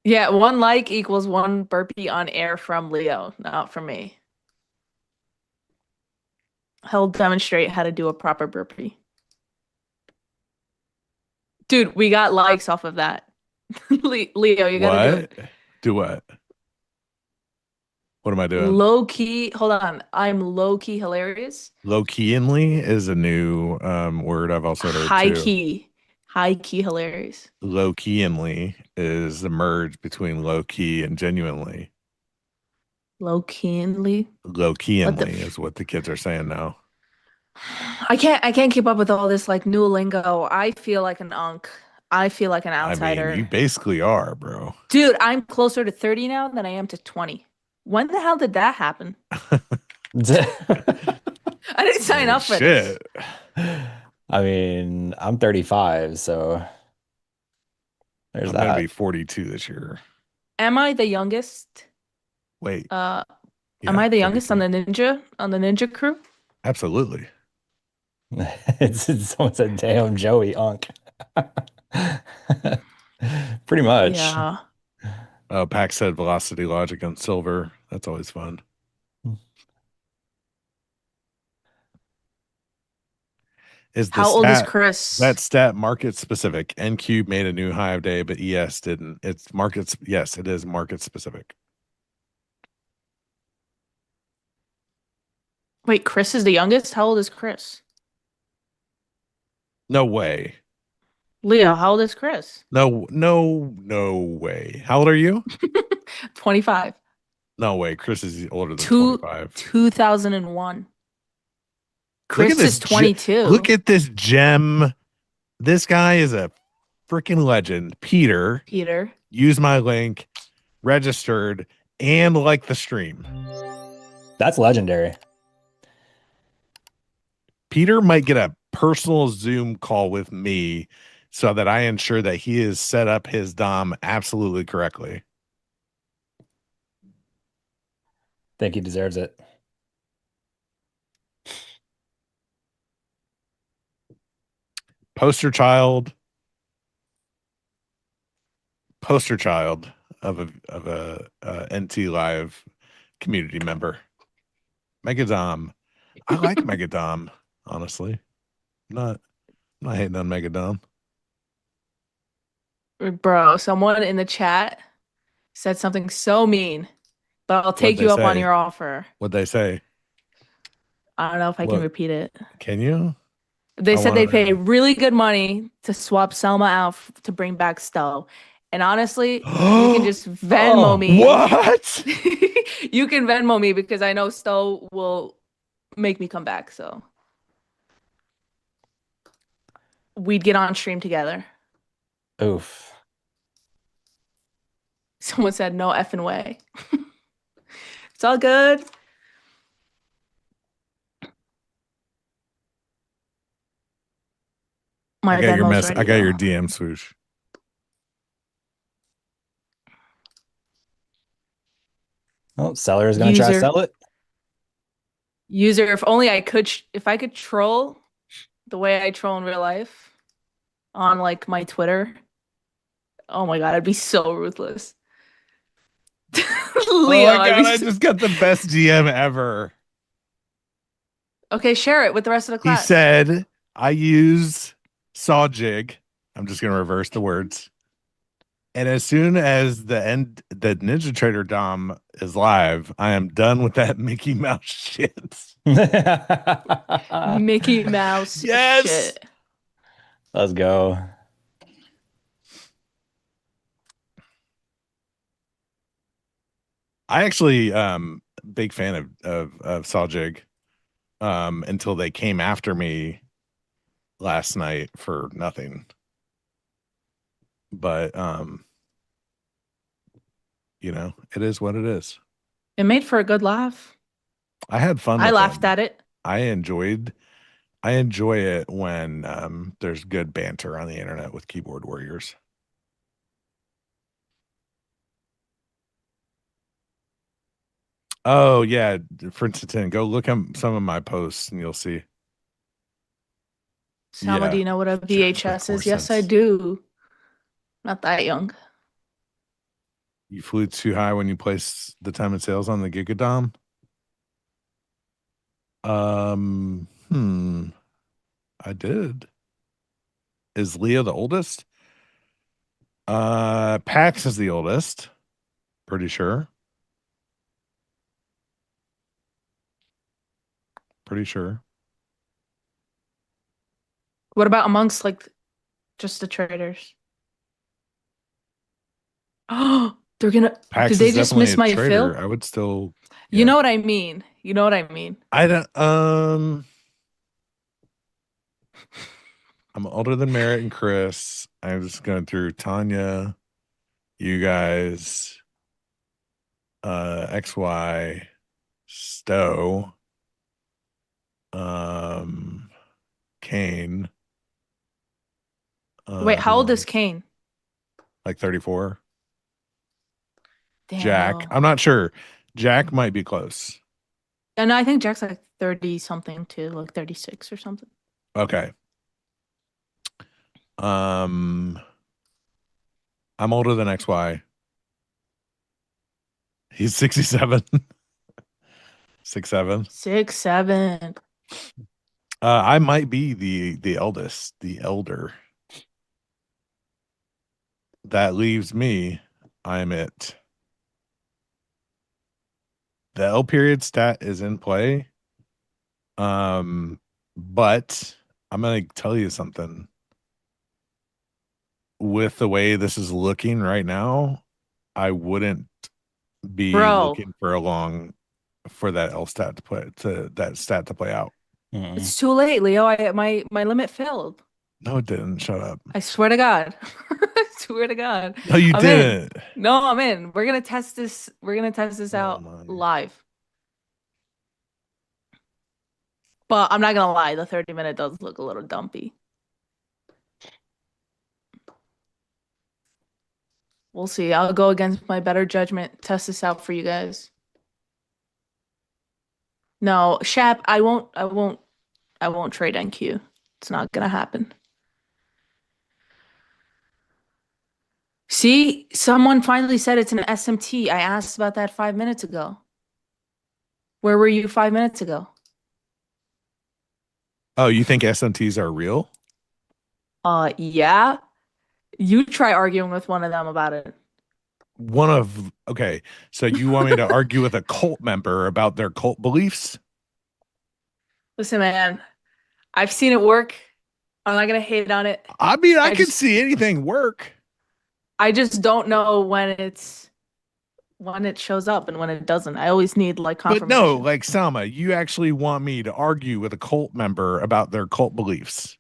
Yeah, 1 like equals 1 burpee on air from Leo, not from me. He'll demonstrate how to do a proper burpee. Dude, we got likes off of that. Leo, you gotta do it. What? Do what? What am I doing? Low key, hold on. I'm low key hilarious. Low keyinly is a new word I've also heard too. High key hilarious. Low keyinly is the merge between low key and genuinely. Low keyly. Low keyinly f- is what the kids are saying now. I can't keep up with all this like new lingo. I feel like an unk. I feel like an I mean, outsider. you basically are, bro. Dude, I'm closer to 30 now than I am to 20. When the hell did that happen? I didn't sign up for this. I mean, I'm 35, so there's I'm gonna that. be 42 this year. Am I the youngest? Wait. Am Yeah, I the youngest 42. on the Ninja crew? Absolutely. It's someone said, "Damn, Joey Unk." Pretty much. Yeah. Oh, Pax said velocity logic on silver. That's always fun. Is the How old is stat Chris? that stat market specific? NQ made a new high of day, but ES didn't. It's markets. Yes, it is market specific. Wait, Chris is the youngest? How old is Chris? No way. Leo, how old is Chris? No way. How old are you? 25. No way. Chris is older than 25. 2001. Look at Chris this is 22. Look at this gem. This guy is a freaking legend. Peter. Use my link, registered, and like the stream. That's legendary. Peter might get a personal Zoom call with me so that I ensure that he has set up his DOM absolutely correctly. Think he deserves it. Poster child of a NT Live community member. Megadom. I like Megadom, honestly. I'm not hating on Megadom. Bro, someone in the chat said something so mean, but I'll take you up on your offer. What'd they say? I don't know if I can repeat it. Can you? They said they'd pay really good money to swap Salma out to bring back Stowe. And honestly, you can just Venmo me. What? You can Venmo me because I know Stowe will make me come back. So we'd get on stream together. Oof. Someone said no effing way. It's all good. I got your mess. I got your DM, Swoosh. Oh, seller is going to try to sell it. User, if only I could, if I could troll the way I troll in real life on like my Twitter. Oh my God, I'd be so ruthless. Leo, oh my God, I just got the best DM ever. Okay, share it with the rest of the class. He said, I use saw jig. I'm just going to reverse the words. And as soon as the NinjaTrader DOM is live, I am done with that Mickey Mouse shit. Mickey Mouse shit. Let's go. I actually big fan of saw jig until they came after me last night for nothing. But it is what it is. It made for a good laugh. I had fun I with laughed them. at it. I enjoy it when there's good banter on the internet with keyboard warriors. Oh yeah, for instance, go look at some of my posts and you'll see. Salma, do you know what a VHS is? Yes, I do. Not that young. You flew too high when you placed the time and sales on the Gigadom. I did. Is Leah the oldest? Pax is the oldest. Pretty sure. Pretty sure. What about amongst like just the traders? Oh, they're gonna. Pax Did they is just definitely miss a my trader. fill? I would still. You know what I mean. You know what I mean. I don't. I'm older than Merritt and Chris. I'm just going through Tanya, you guys, XY, Stowe, Kane. Wait, how old is else? Kane? Like 34. Damn, Jack. no. I'm not sure. Jack might be close. And I think Jack's like 30 something too, like 36 or something. Okay. I'm older than XY. He's 67. 6'7". 6'7". I might be the eldest, the elder. That leaves me. I'm it. The L period stat is in play. But I'm gonna tell you something. With the way this is looking right now, I wouldn't be looking for that L stat to play out. It's too late, Leo. My limit failed. No, it didn't. Shut up. I swear to God. I swear to God. No, you didn't. No, I'm in. We're gonna test this. We're gonna test this out live. But I'm not gonna lie, the 30-minute does look a little dumpy. We'll see. I'll go against my better judgment, test this out for you guys. No, Shap, I won't trade NQ. It's not gonna happen. See, someone finally said it's an SMT. I asked about that 5 minutes ago. Where were you 5 minutes ago? Oh, you think SMTs are real? Yeah. You try arguing with one of them about it. Okay, so you want me to argue with a cult member about their cult beliefs? Listen, man, I've seen it work. I'm not gonna hate on it. I mean, I can see anything work. I just don't know when it shows up and when it doesn't. I always need like confirmation. But no, like Salma, you actually want me to argue with a cult member about their cult beliefs?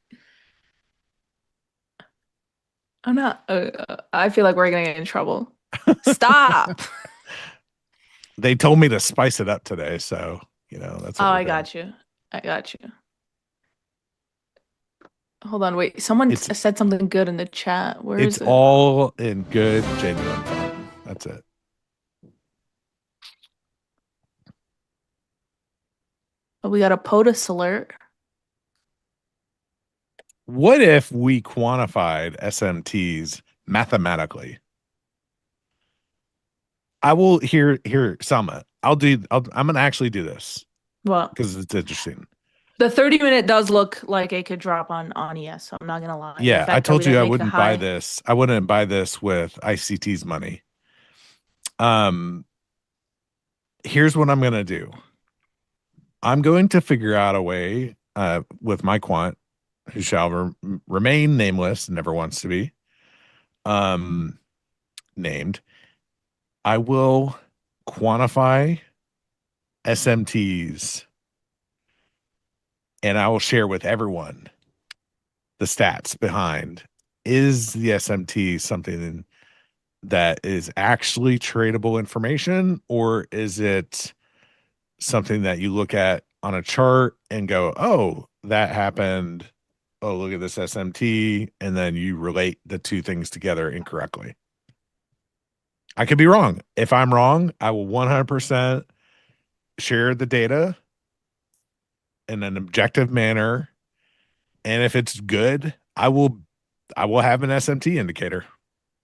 I'm not. I feel like we're gonna get in trouble. Stop. They told me to spice it up today, so that's. Oh, I got you. I got you. Hold on, wait. Someone said something good in the chat. Where is it? It's all in good, genuine fun. That's it. Oh, we got a POTUS alert. What if we quantified SMTs mathematically? I will here, Salma. I'm gonna actually do this. What? Because it's interesting. The 30-minute does look like it could drop on ES, so I'm not gonna lie. Yeah, I told you I wouldn't buy this. I wouldn't buy this with ICT's money. Here's what I'm gonna do. I'm going to figure out a way with my quant, who shall remain nameless, never wants to be named. I will quantify SMTs and I will share with everyone the stats behind is the SMT something that is actually tradable information, or is it something that you look at on a chart and go, oh, that happened. Oh, look at this SMT. And then you relate the two things together incorrectly. I could be wrong. If I'm wrong, I will 100% share the data in an objective manner. And if it's good, I will have an SMT indicator.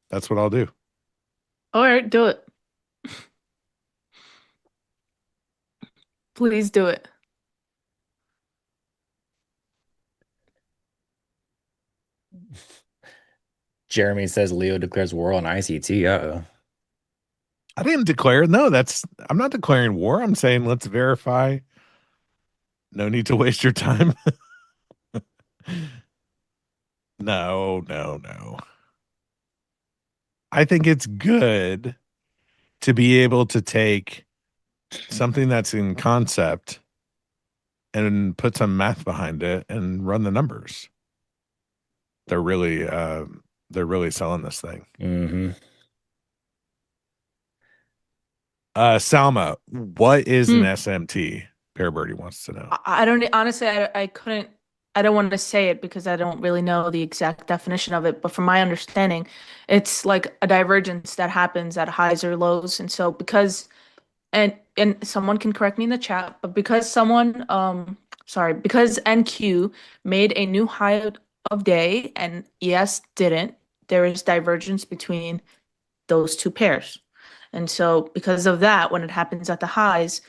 That's what I'll do. All right, do it. Please do it. Jeremy says Leo declares war on ICT. Uh-oh. I didn't declare. No, I'm not declaring war. I'm saying let's verify. No need to waste your time. No. I think it's good to be able to take something that's in concept and put some math behind it and run the numbers. They're really selling this thing. Mm-hmm. Salma, what is an SMT? Pear Birdie wants to know. I don't honestly. I couldn't. I don't want to say it because I don't really know the exact definition of it. But from my understanding, it's like a divergence that happens at highs or lows. And so because and someone can correct me in the chat, but because because NQ made a new high of day and ES didn't, there is divergence between those two pairs. And so because of that, when it happens at the highs,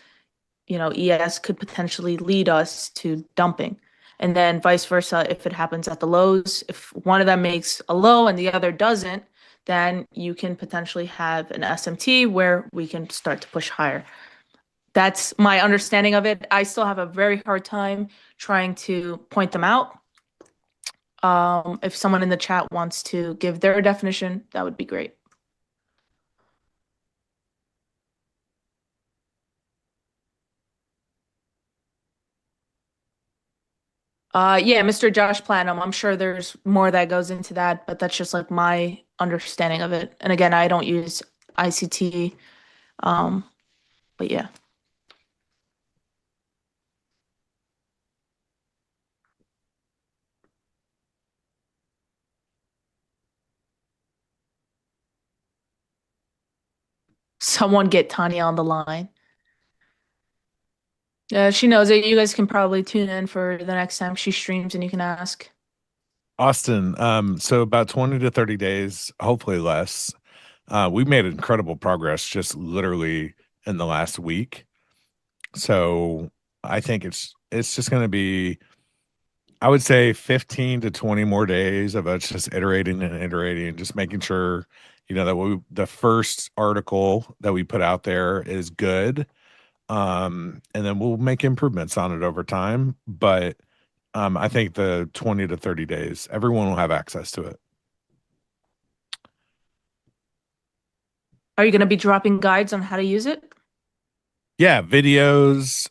ES could potentially lead us to dumping. And then vice versa, if it happens at the lows, if one of them makes a low and the other doesn't, then you can potentially have an SMT where we can start to push higher. That's my understanding of it. I still have a very hard time trying to point them out. If someone in the chat wants to give their definition, that would be great. Yeah, Mr. Josh Platinum. I'm sure there's more that goes into that, but that's just like my understanding of it. And again, I don't use ICT, but yeah. Someone get Tanya on the line. She knows it. You guys can probably tune in for the next time she streams and you can ask. Austin, so about 20 to 30 days, hopefully less. We made incredible progress just literally in the last week. So I think it's just going to be, I would say 15 to 20 more days of us just iterating and iterating, just making sure, that the first article that we put out there is good. And then we'll make improvements on it over time. But I think the 20 to 30 days, everyone will have access to it. Are you going to be dropping guides on how to use it? Yeah, videos,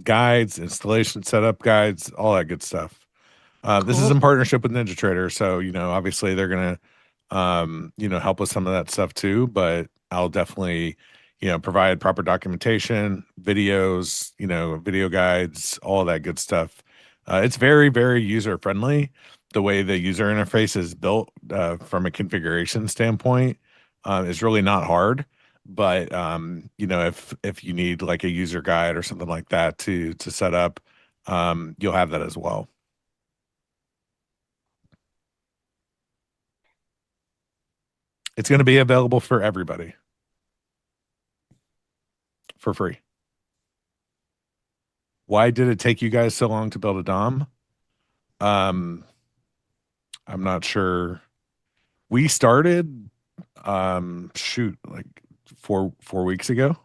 guides, installation setup guides, all that good stuff. This is in partnership with NinjaTrader, so obviously they're gonna help with some of that stuff too. But I'll definitely provide proper documentation, videos, video guides, all that good stuff. It's very, very user friendly. The way the user interface is built from a configuration standpoint is really not hard. But if you need like a user guide or something like that to set up, you'll have that as well. It's going to be available for everybody for free. Why did it take you guys so long to build a DOM? I'm not sure. We started like 4 weeks ago,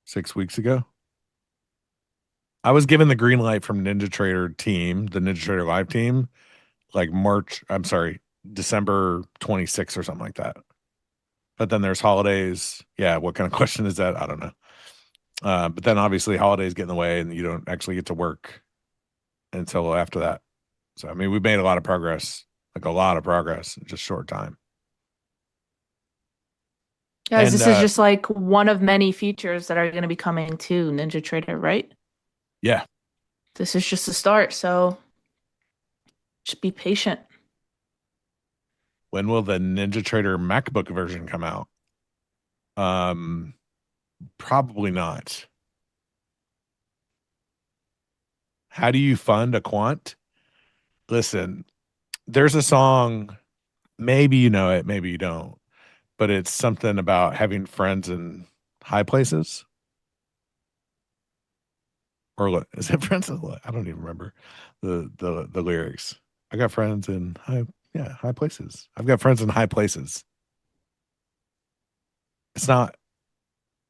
6 weeks ago. I was given the green light from NinjaTrader team, the NinjaTrader live team, like December 26th or something like that. But then there's holidays. Yeah, what kind of question is that? I don't know. But then obviously holidays get in the way and you don't actually get to work until after that. So, I mean, we've made a lot of progress like a lot of progress in just short time. Guys, And, this is just like one of many features that are going to be coming to NinjaTrader, right? Yeah. This is just the start, so just be patient. When will the NinjaTrader MacBook version come out? Probably not. How do you fund a quant? Listen, there's a song, maybe you know it, maybe you don't, but it's something about having friends in high places. Or look, is it friends? I don't even remember the lyrics. I got friends in high places. I've got friends in high places. It's not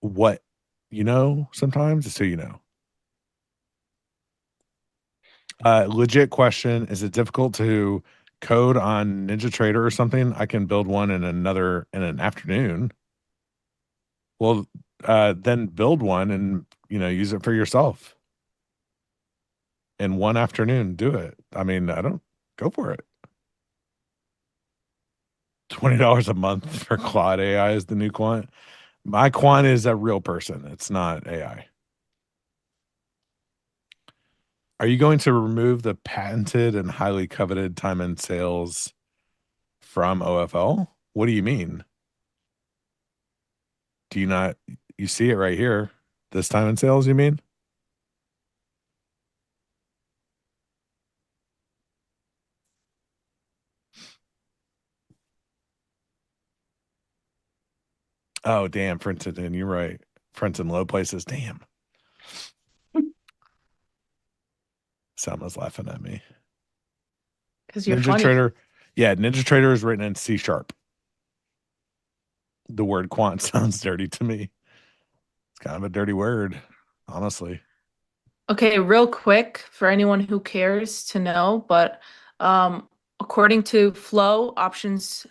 what you know sometimes, it's who you know. Legit question. Is it difficult to code on NinjaTrader or something? I can build one in an afternoon. Well, then build one and use it for yourself. In one afternoon, do it. I mean, I don't go for it. $20 a month for Claude AI is the new quant. My quant is a real person. It's not AI. Are you going to remove the patented and highly coveted time and sales from OFL? What do you mean? Do you not, you see it right here. This time and sales, you mean? Oh, damn, Princeton, you're right. Princeton low places, damn. Salma's laughing at me. Because you're funny. NinjaTrader is written in C#. The word quant sounds dirty to me. It's kind of a dirty word, honestly. Okay, real quick for anyone who cares to know, but according to Flow, options,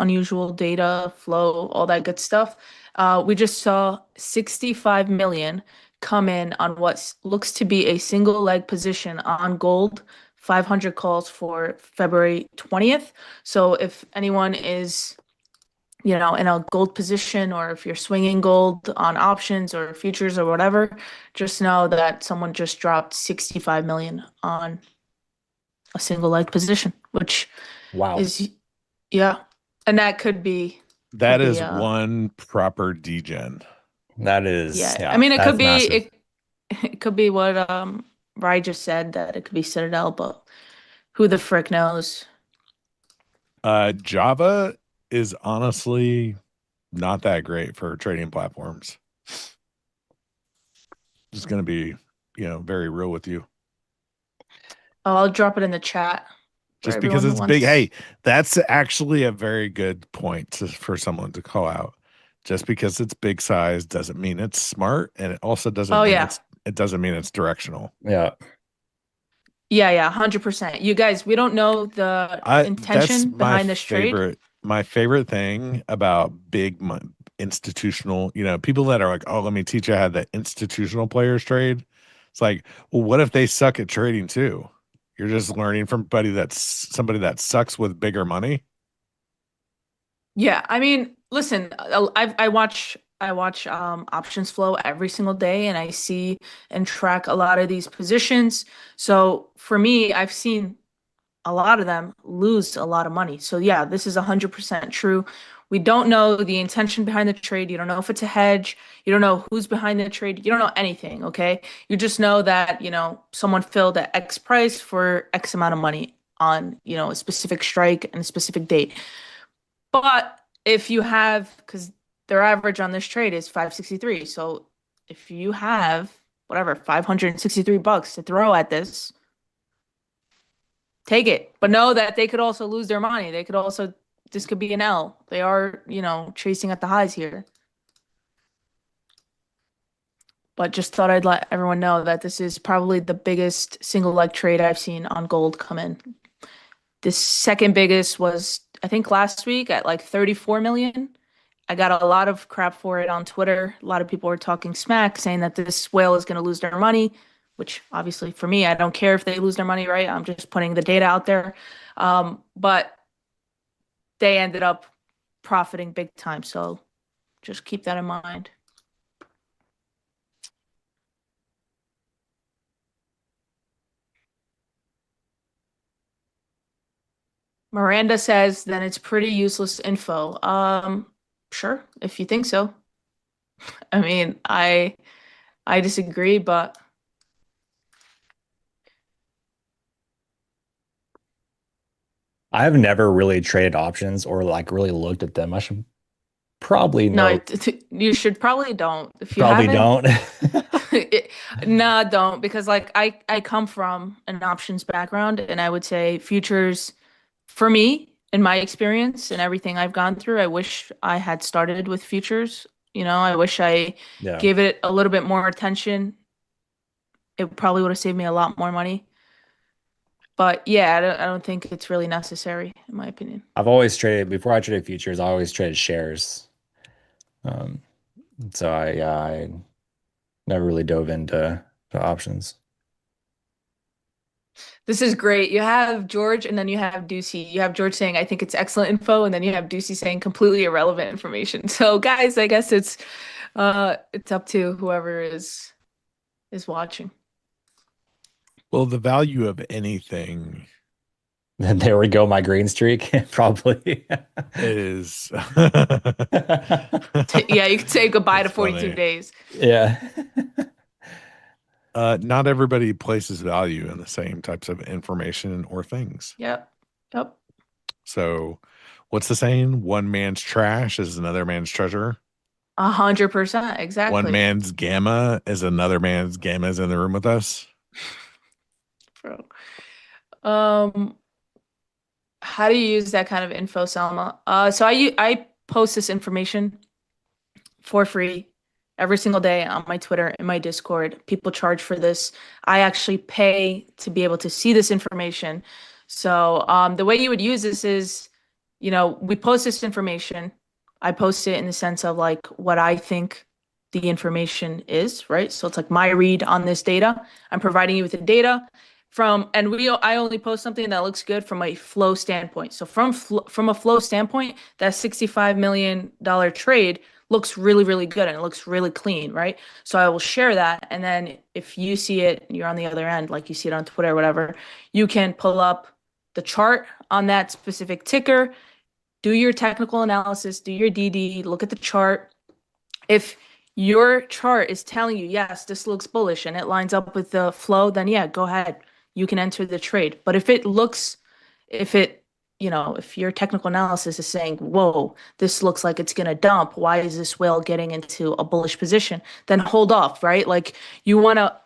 unusual data, Flow, all that good stuff, we just saw 65 million come in on what looks to be a single leg position on gold, 500 calls for February 20th. So if anyone is in a gold position, or if you're swinging gold on options or futures or whatever, just know that someone just dropped 65 million on a single leg position, which Wow. is, yeah. And that could be, one proper degen. That is, yeah. I mean, it that's could be, massive. it could be what Rye just said, that it could be Citadel, but who the frick knows? Java is honestly not that great for trading platforms. Just going to be, very real with you. Oh, I'll drop it in the chat. Just because it's big. Hey, that's actually a very good point for someone to call out. Just because it's big size doesn't mean it's smart, and it also doesn't it doesn't mean it's directional. Yeah. Yeah, 100%. You guys, we don't know the intention behind this trade. My favorite thing about big institutional, people that are like, oh, let me teach you how the institutional players trade. It's like, well, what if they suck at trading too? You're just learning from somebody that sucks with bigger money. Yeah, I mean, listen, I watch options flow every single day, and I see and track a lot of these positions. So for me, I've seen a lot of them lose a lot of money. So yeah, this is 100% true. We don't know the intention behind the trade. You don't know if it's a hedge. You don't know who's behind the trade. You don't know anything, okay? You just know that, someone filled at X price for X amount of money on, a specific strike and a specific date. But if you have, because their average on this trade is 563. So if you have whatever, $563 to throw at this, take it. But know that they could also lose their money. This could be an L. They are, chasing at the highs here. But just thought I'd let everyone know that this is probably the biggest single leg trade I've seen on gold come in. The second biggest was, I think, last week at like 34 million. I got a lot of crap for it on Twitter. A lot of people were talking smack, saying that this whale is going to lose their money. which obviously for me, I don't care if they lose their money, right? I'm just putting the data out there. But they ended up profiting big time. So just keep that in mind. Miranda says, then it's pretty useless info. Sure, if you think so. I mean, I disagree, but I've never really traded options or like really looked at them. I should probably no, know. you should probably don't. If you Probably haven't, don't. nah, don't, because like I come from an options background, and I would say futures, for me, in my experience and everything I've gone through, I wish I had started with futures. I wish I Yeah. gave it a little bit more attention. It probably would have saved me a lot more money. But yeah, I don't think it's really necessary, in my opinion. I've always traded before I traded futures, I always traded shares. Um, so I never really dove into to options. This is great. You have George and then you have Ducey. You have George saying, I think it's excellent info, and then you have Ducey saying completely irrelevant information. So guys, I guess it's up to whoever is watching. Well, the value of anything And there we go, my green streak, probably. is Yeah, you could say goodbye to That's 42 funny. days. Yeah. Not everybody places value in the same types of information or things. Yep. Yep. So what's the saying? One man's trash is another man's treasure. 100%. Exactly. One man's gamma is another man's gamma is in the room with us. Bro. How do you use that kind of info, Salma? So I post this information for free every single day on my Twitter and my Discord. People charge for this. I actually pay to be able to see this information. So the way you would use this is, we post this information. I post it in the sense of like what I think the information is, right? So it's like my read on this data. I'm providing you with the data I only post something that looks good from a flow standpoint. So from a flow standpoint, that $65 million trade looks really, really good and it looks really clean, right? So I will share that. And then if you see it, you're on the other end, like you see it on Twitter or whatever, you can pull up the chart on that specific ticker, do your technical analysis, do your DD, look at the chart. If your chart is telling you, yes, this looks bullish and it lines up with the flow, then yeah, go ahead. You can enter the trade. But if your technical analysis is saying, whoa, this looks like it's going to dump. Why is this whale getting into a bullish position? Then hold off, right? Like you want to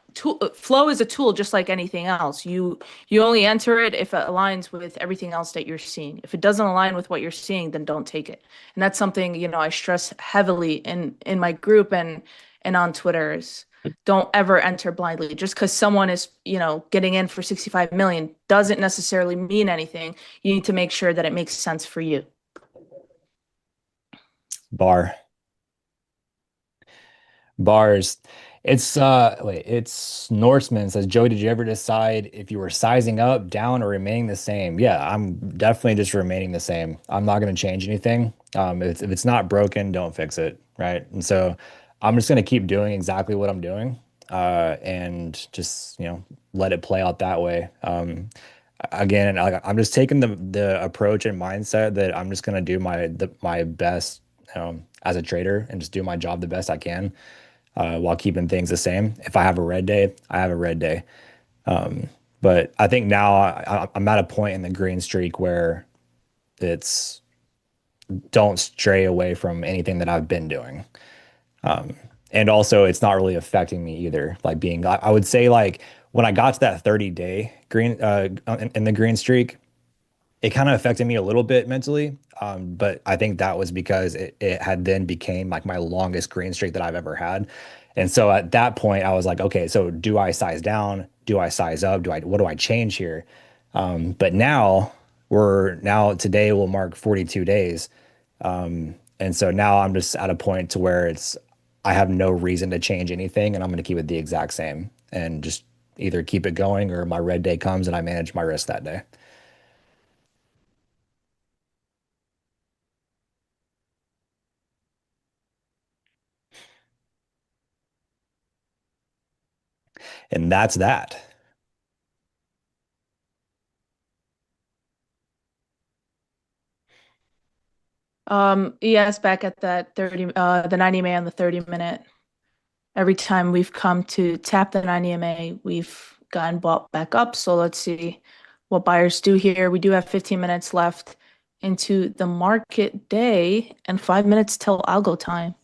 flow is a tool just like anything else. You only enter it if it aligns with everything else that you're seeing. If it doesn't align with what you're seeing, then don't take it. And that's something, I stress heavily in my group and on Twitter is don't ever enter blindly. Just because someone is, getting in for 65 million doesn't necessarily mean anything. You need to make sure that it makes sense for you. Bars. It's Norseman says, Joey, did you ever decide if you were sizing up, down, or remaining the same? Yeah, I'm definitely just remaining the same. I'm not going to change anything. If it's not broken, don't fix it, right? And so I'm just going to keep doing exactly what I'm doing, and just let it play out that way. Again, I'm just taking the approach and mindset that I'm just going to do my best as a trader and just do my job the best I can. While keeping things the same. If I have a red day, I have a red day. But I think now I'm at a point in the green streak where it's don't stray away from anything that I've been doing. And also it's not really affecting me either. Like I would say like when I got to that 30-day green in the green streak, it kind of affected me a little bit mentally. But I think that was because it had then became like my longest green streak that I've ever had. And so at that point I was like, okay, so do I size down? Do I size up? What do I change here? But now today will mark 42 days. And so now I'm just at a point to where I have no reason to change anything and I'm going to keep it the exact same and just either keep it going or my red day comes and I manage my risk that day. And that's that. Yes, back at that 90 MA on the 30-minute. Every time we've come to tap the 90 MA, we've gotten bought back up. So let's see what buyers do here. We do have 15 minutes left into the market day and 5 minutes till algo time.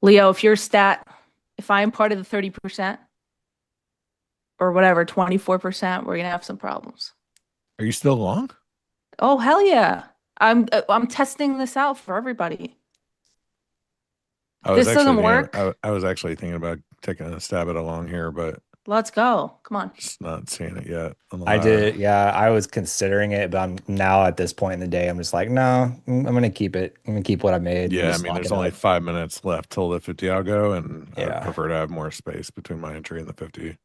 Leo, if I am part of the 30% or whatever, 24%, we're gonna have some problems. Are you still long? Oh, hell yeah. I'm testing this out for everybody. This doesn't work. I was actually thinking about taking a stab at a long here, but Let's go. Come on. just not seeing it yet. I did, yeah. I was considering it, but I'm now at this point in the day, I'm just like, no, I'm gonna keep it. I'm gonna keep what I made. Yeah, I mean, there's only 5 minutes left till the 50 algo, and Yeah. I prefer to have more space between my entry and the 50.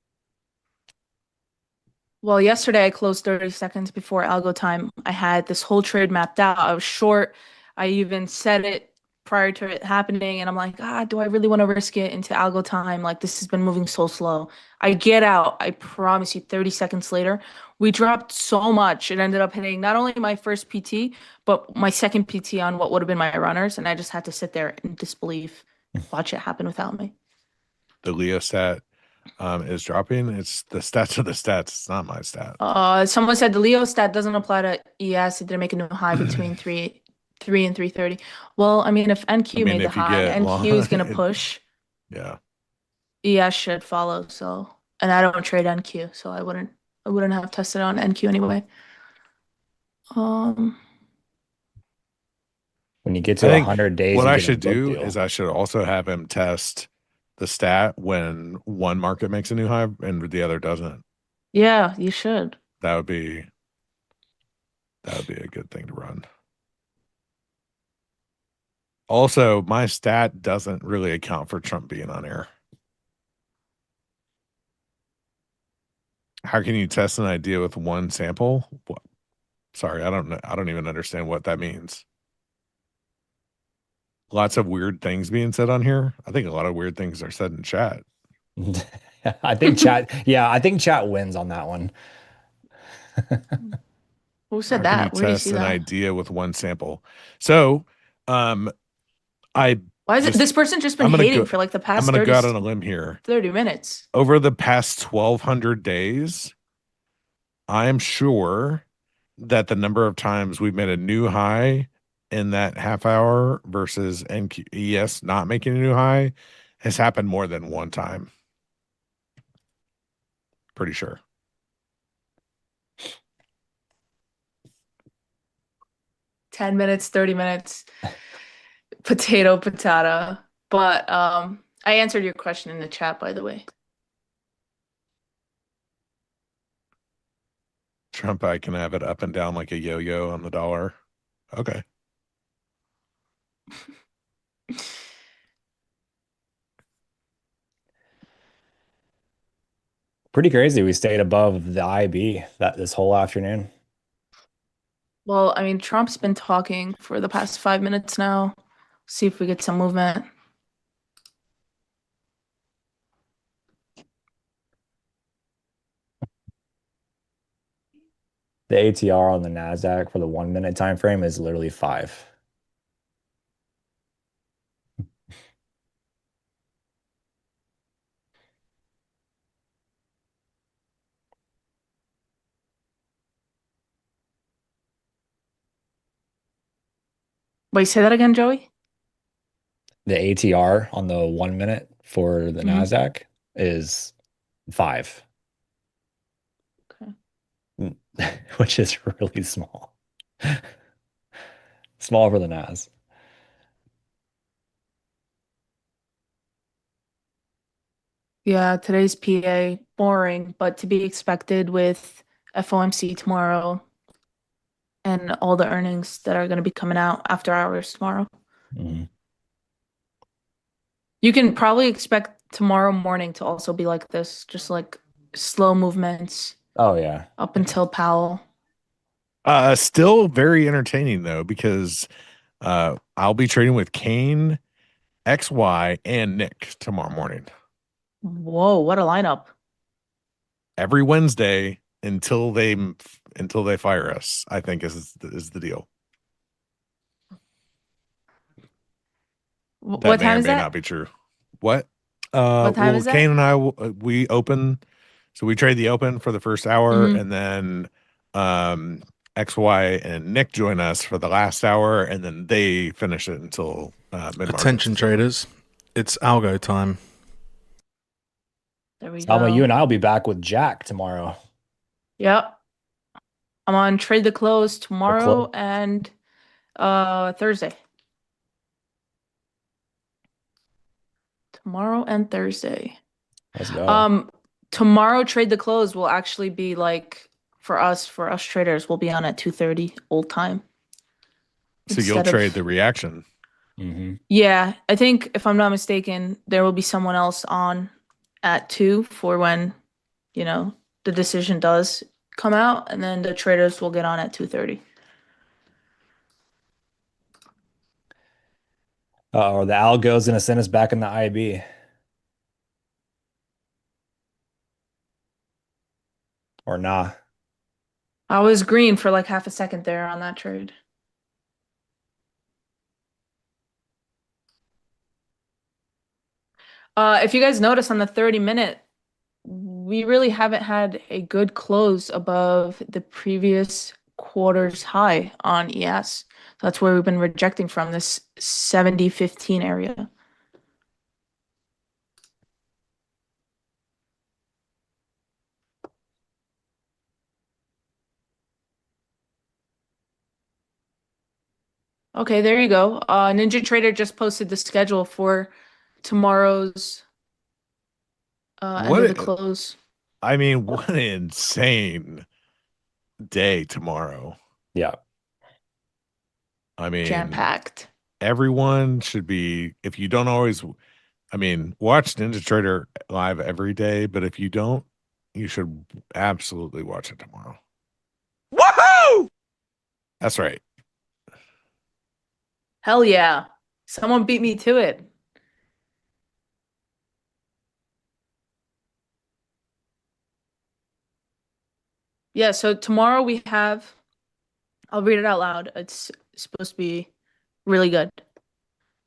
Well, yesterday I closed 30 seconds before algo time. I had this whole trade mapped out. I was short. I even said it prior to it happening, and I'm like, do I really want to risk it into algo time? Like, this has been moving so slow. I get out. I promise you, 30 seconds later, we dropped so much. It ended up hitting not only my first PT, but my second PT on what would have been my runners, and I just had to sit there in disbelief, watch it happen without me. The Leo stat is dropping. It's the stats of the stats. It's not my stat. Someone said the Leo stat doesn't apply to ES. It didn't make a new high between 3 and 3:30. Well, I mean, if NQ made the high, NQ is going to push. Yeah. ES should follow. So, and I don't trade NQ, so I wouldn't have tested on NQ anyway. When you get to 100 days, what you I get a should book do deal. is I should also have him test the stat when one market makes a new high and the other doesn't. Yeah, you should. That would be a good thing to run. Also, my stat doesn't really account for Trump being on air. How can you test an idea with one sample? What? Sorry, I don't know. I don't even understand what that means. Lots of weird things being said on here. I think a lot of weird things are said in chat. I think chat, yeah, I think chat wins on that one. Who said How that? can you Where do you test see an that? idea with one sample? So, Why is it this person just been hating for like the past I'm gonna go out on a limb here. 30 minutes? Over the past 1,200 days, I am sure that the number of times we've made a new high in that half hour versus NQES not making a new high has happened more than one time. Pretty sure. Ten minutes, 30 minutes, potato, patata. But I answered your question in the chat, by the way. Trump, I can have it up and down like a yo-yo on the dollar. Okay. Pretty crazy. We stayed above the IB this whole afternoon. Well, I mean, Trump's been talking for the past 5 minutes now. See if we get some movement. The ATR on the NASDAQ for the 1 minute time frame is literally 5. Wait, say that again, Joey? The ATR on the 1 minute for the NASDAQ is 5. Okay. Which is really small. Small for the NAS. Yeah, today's PA, boring, but to be expected with FOMC tomorrow and all the earnings that are going to be coming out after hours tomorrow. Mhm. You can probably expect tomorrow morning to also be like this, just like slow movements Oh yeah. up until Powell. Still very entertaining though, because I'll be trading with Kane, XY, and Nick tomorrow morning. Whoa, what a lineup. Every Wednesday until they fire us, I think is the deal. That What may time or is may that? not be true. What? What time Well, is that? Kane and I, we open, so we trade the open for the first hour, Mhm. and then XY and Nick join us for the last hour, and then they finish it until mid-market. Attention traders, it's algo time. There we Salma, go. you and I'll be back with Jack tomorrow. Yep. I'm on Trade the Close tomorrow and Thursday. Tomorrow and Thursday. Let's go. Tomorrow Trade the Close will actually be like for us traders, we'll be on at 2:30 old time. So you'll trade the reaction. Mm-hmm. Yeah, I think if I'm not mistaken, there will be someone else on at 2 for when, the decision does come out, and then the traders will get on at 2:30. Uh-oh, the algo's gonna send us back in the IB. Or nah. I was green for like half a second there on that trade. If you guys notice on the 30-minute, we really haven't had a good close above the previous quarter's high on ES. That's where we've been rejecting from, this 70-15 area. Okay, there you go. NinjaTrader just posted the schedule for tomorrow's end of the close. I mean, what an insane day tomorrow. Yeah. I mean, jam-packed. Everyone should be, if you don't always, I mean, watch NinjaTrader live every day, but if you don't, you should absolutely watch it tomorrow. Woohoo! That's right. Hell yeah. Someone beat me to it. Yeah, so tomorrow we have, I'll read it out loud. It's supposed to be really good.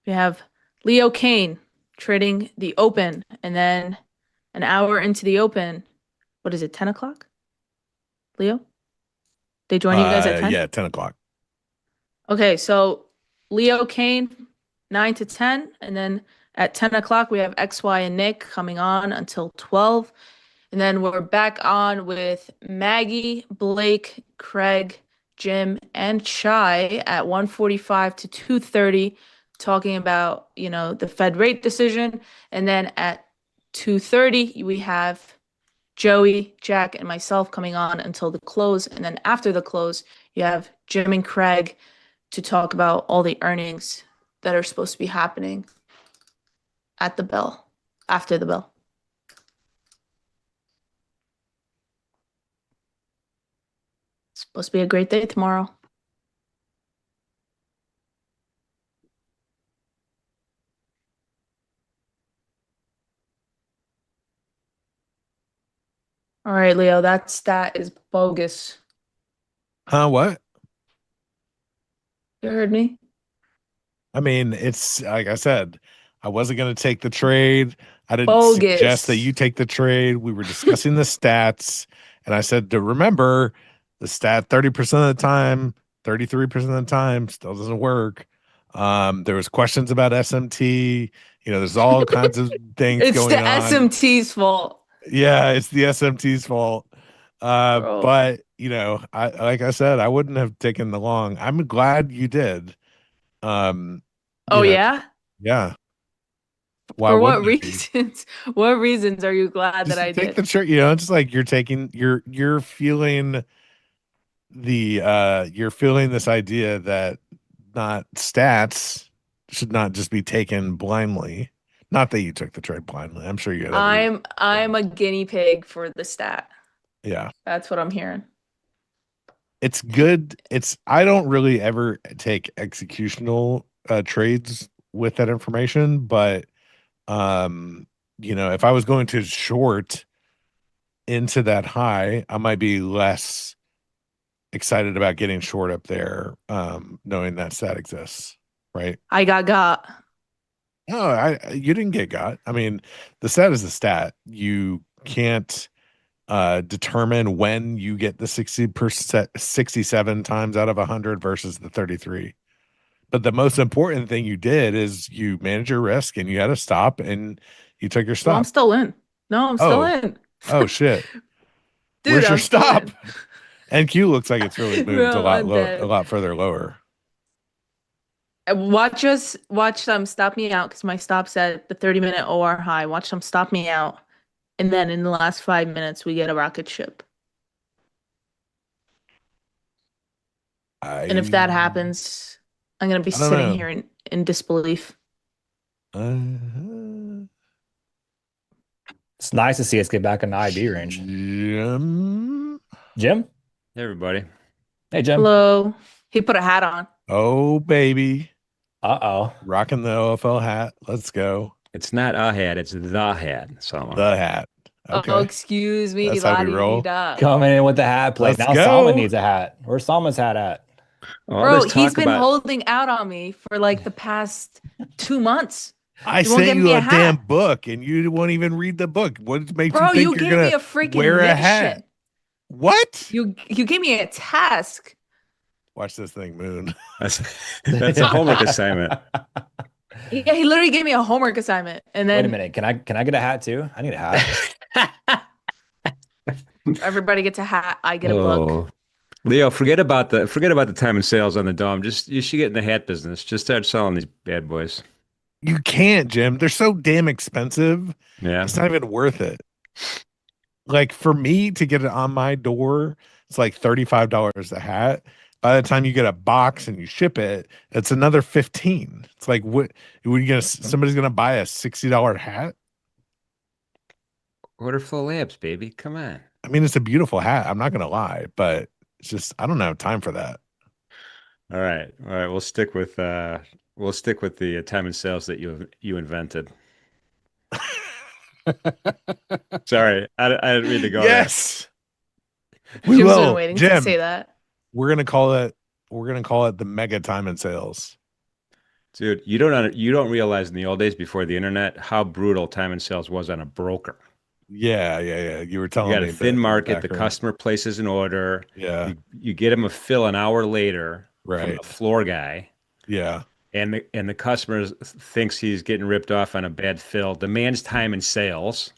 We have Leo Kane trading the open, and then an hour into the open, what is it, 10 o'clock? Leo? They join you guys at 10? Yeah, 10 o'clock. Okay, so Leo Kane, 9 to 10, and then at 10 o'clock we have XY and Nick coming on until 12. And then we're back on with Maggie, Blake, Craig, Jim, and Chai at 1:45 to 2:30, talking about, the Fed rate decision. And then at 2:30, we have Joey, Jack, and myself coming on until the close. And then after the close, you have Jim and Craig to talk about all the earnings that are supposed to be happening at the bell, after the bell. It's supposed to be a great day tomorrow. All right, Leo, that stat is bogus. Huh? What? You heard me? I mean, it's like I said, I wasn't going to take the trade. I didn't Bogus. suggest that you take the trade. We were discussing the stats, and I said to remember the stat 30% of the time, 33% of the time still doesn't work. There was questions about SMT. There's all kinds of things going on. It's the SMT's fault. Yeah, it's the SMT's fault. But I like I said, I wouldn't have taken the long. I'm glad you did. Yeah? Yeah. Why For what wouldn't it be? reasons? What reasons are you glad Just that I take did? the shirt, it's like you're feeling you're feeling this idea that not stats should not just be taken blindly. Not that you took the trade blindly. I'm sure you had every. I'm a guinea pig for the stat. Yeah. That's what I'm hearing. It's good. I don't really ever take executional trades with that information, but if I was going to short into that high, I might be less excited about getting short up there, knowing that stat exists, right? I got. No, you didn't get got. I mean, the stat is the stat. You can't determine when you get the 60%, 67 times out of 100 versus the 33. But the most important thing you did is you manage your risk and you had a stop and you took your stop. Well, I'm still in. No, I'm still in. Oh shit. Dude, Where's your I'm still stop? in. NQ looks like it's really moved Bro, I'm dead. a lot further lower. Watch them stop me out because my stop's at the 30-minute OR high. Watch them stop me out. And then in the last 5 minutes, we get a rocket ship. And if that happens, I'm going to be sitting here in disbelief. It's nice to see us get back in the IB range. Jim? Hey, everybody. Hey, Jim. Hello. He put a hat on. Oh, baby. Uh-oh. Rocking the OFL hat. Let's go. It's not a hat. It's the hat. Salma. The hat. Okay. Oh, excuse me. That's how we roll. Coming in with the hat plate. Let's Now go. Salma needs a hat. Where's Salma's hat at? Bro, he's been holding out on me for like the past 2 months. I sent you a damn book and you won't even read the book. What makes you think you're gave gonna me a freaking wear a mission. hat? What? You gave me a task. Watch this thing, Moon. That's a homework assignment. Yeah, he literally gave me a homework assignment. And then wait a minute. Can I get a hat too? I need a hat. Everybody gets a hat. I get a book. Leo, forget about the time and sales on the dome. You should get in the hat business. Just start selling these bad boys. You can't, Jim. They're so damn expensive. Yeah. It's not even worth it. Like for me to get it on my door, it's like $35 a hat. By the time you get a box and you ship it, it's another $15. It's like somebody's gonna buy a $60 hat? Order full labs, baby. Come on. I mean, it's a beautiful hat. I'm not gonna lie, but it's just I don't have time for that. All right. We'll stick with the time and sales that you invented. Sorry, I didn't mean to go. Yes, we will. Been waiting Jim, to say that. We're gonna call it the mega time and sales. Dude, you don't realize in the old days before the internet how brutal time and sales was on a broker. Yeah. You were telling me. You got a thin market. The customer places an order. Yeah. You get him a fill an hour later from a floor guy. Yeah. And the customer thinks he's getting ripped off on a bad fill, demands time and sales.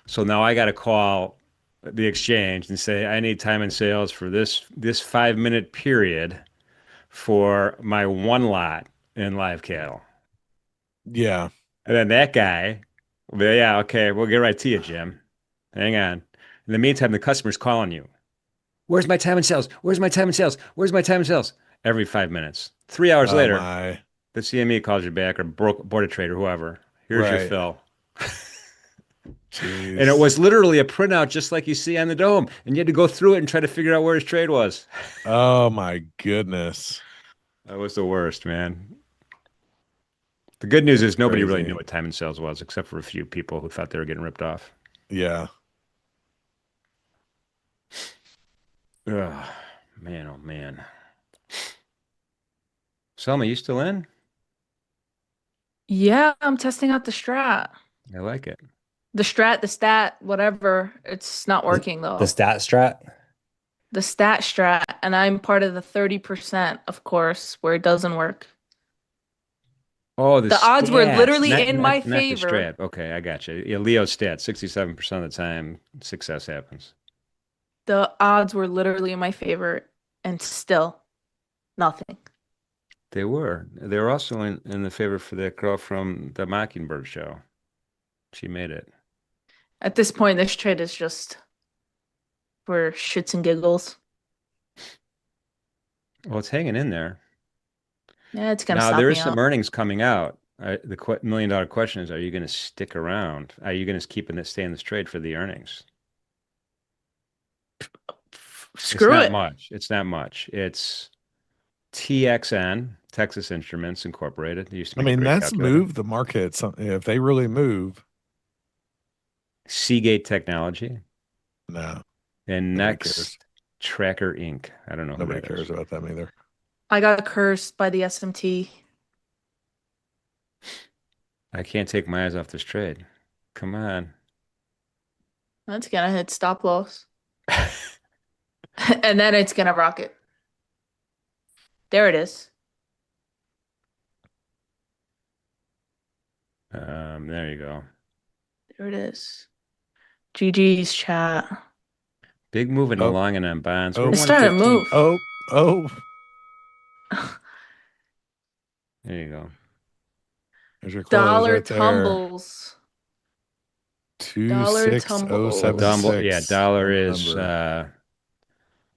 So now I got to call the exchange and say, I need time and sales for this 5-minute period for my one lot in live cattle. Yeah. And then that guy, yeah, okay, we'll get right to you, Jim. Hang on. In the meantime, the customer's calling you. Where's my time and sales? Where's my time and sales? Where's my time and sales? Every 5 minutes. 3 hours later, the CME calls you back or board of trade or whoever. Here's your fill. Jeez. And it was literally a printout just like you see on the dome. And you had to go through it and try to figure out where his trade was. Oh, my goodness. That was the worst, man. The good news is nobody really knew what time and sales was except for a few people who thought they were getting ripped off. Yeah. Oh, man, oh, man. Selma, you still in? Yeah, I'm testing out the strat. I like it. The strat, the stat, whatever. It's not working though. The stat strat? The stat strat. And I'm part of the 30%, of course, where it doesn't work. Oh, the odds were literally in my favor. Not the strat. Okay, I got you. Yeah, Leo's stat, 67% of the time, success happens. The odds were literally in my favor, and still nothing. They were. They were also in the favor for that girl from the Mockingbird show. She made it. At this point, this trade is just for shits and giggles. Well, it's hanging in there. Yeah, it's gonna stop me Now, there is out. some earnings coming out. The million-dollar question is: are you going to stick around? Are you going to stay in this trade for the earnings? Screw it. It's not much. It's TXN, Texas Instruments Incorporated. It used to I make a mean, great that's calculator. moved the market. If they really move, Seagate Technology no, and nobody Next cares. Tracker Inc. I don't know who Nobody that cares is. about them either. I got cursed by the SMT. I can't take my eyes off this trade. Come on. That's gonna hit stop loss. And then it's gonna rocket. There it is. There you go. There it is. GG's chat. Big moving Oh. along and on bonds. Oh. We're It started to 115. move. Oh, There you go. there's your close Dollar right there. tumbles. Dollar 26076. Yeah, dollar is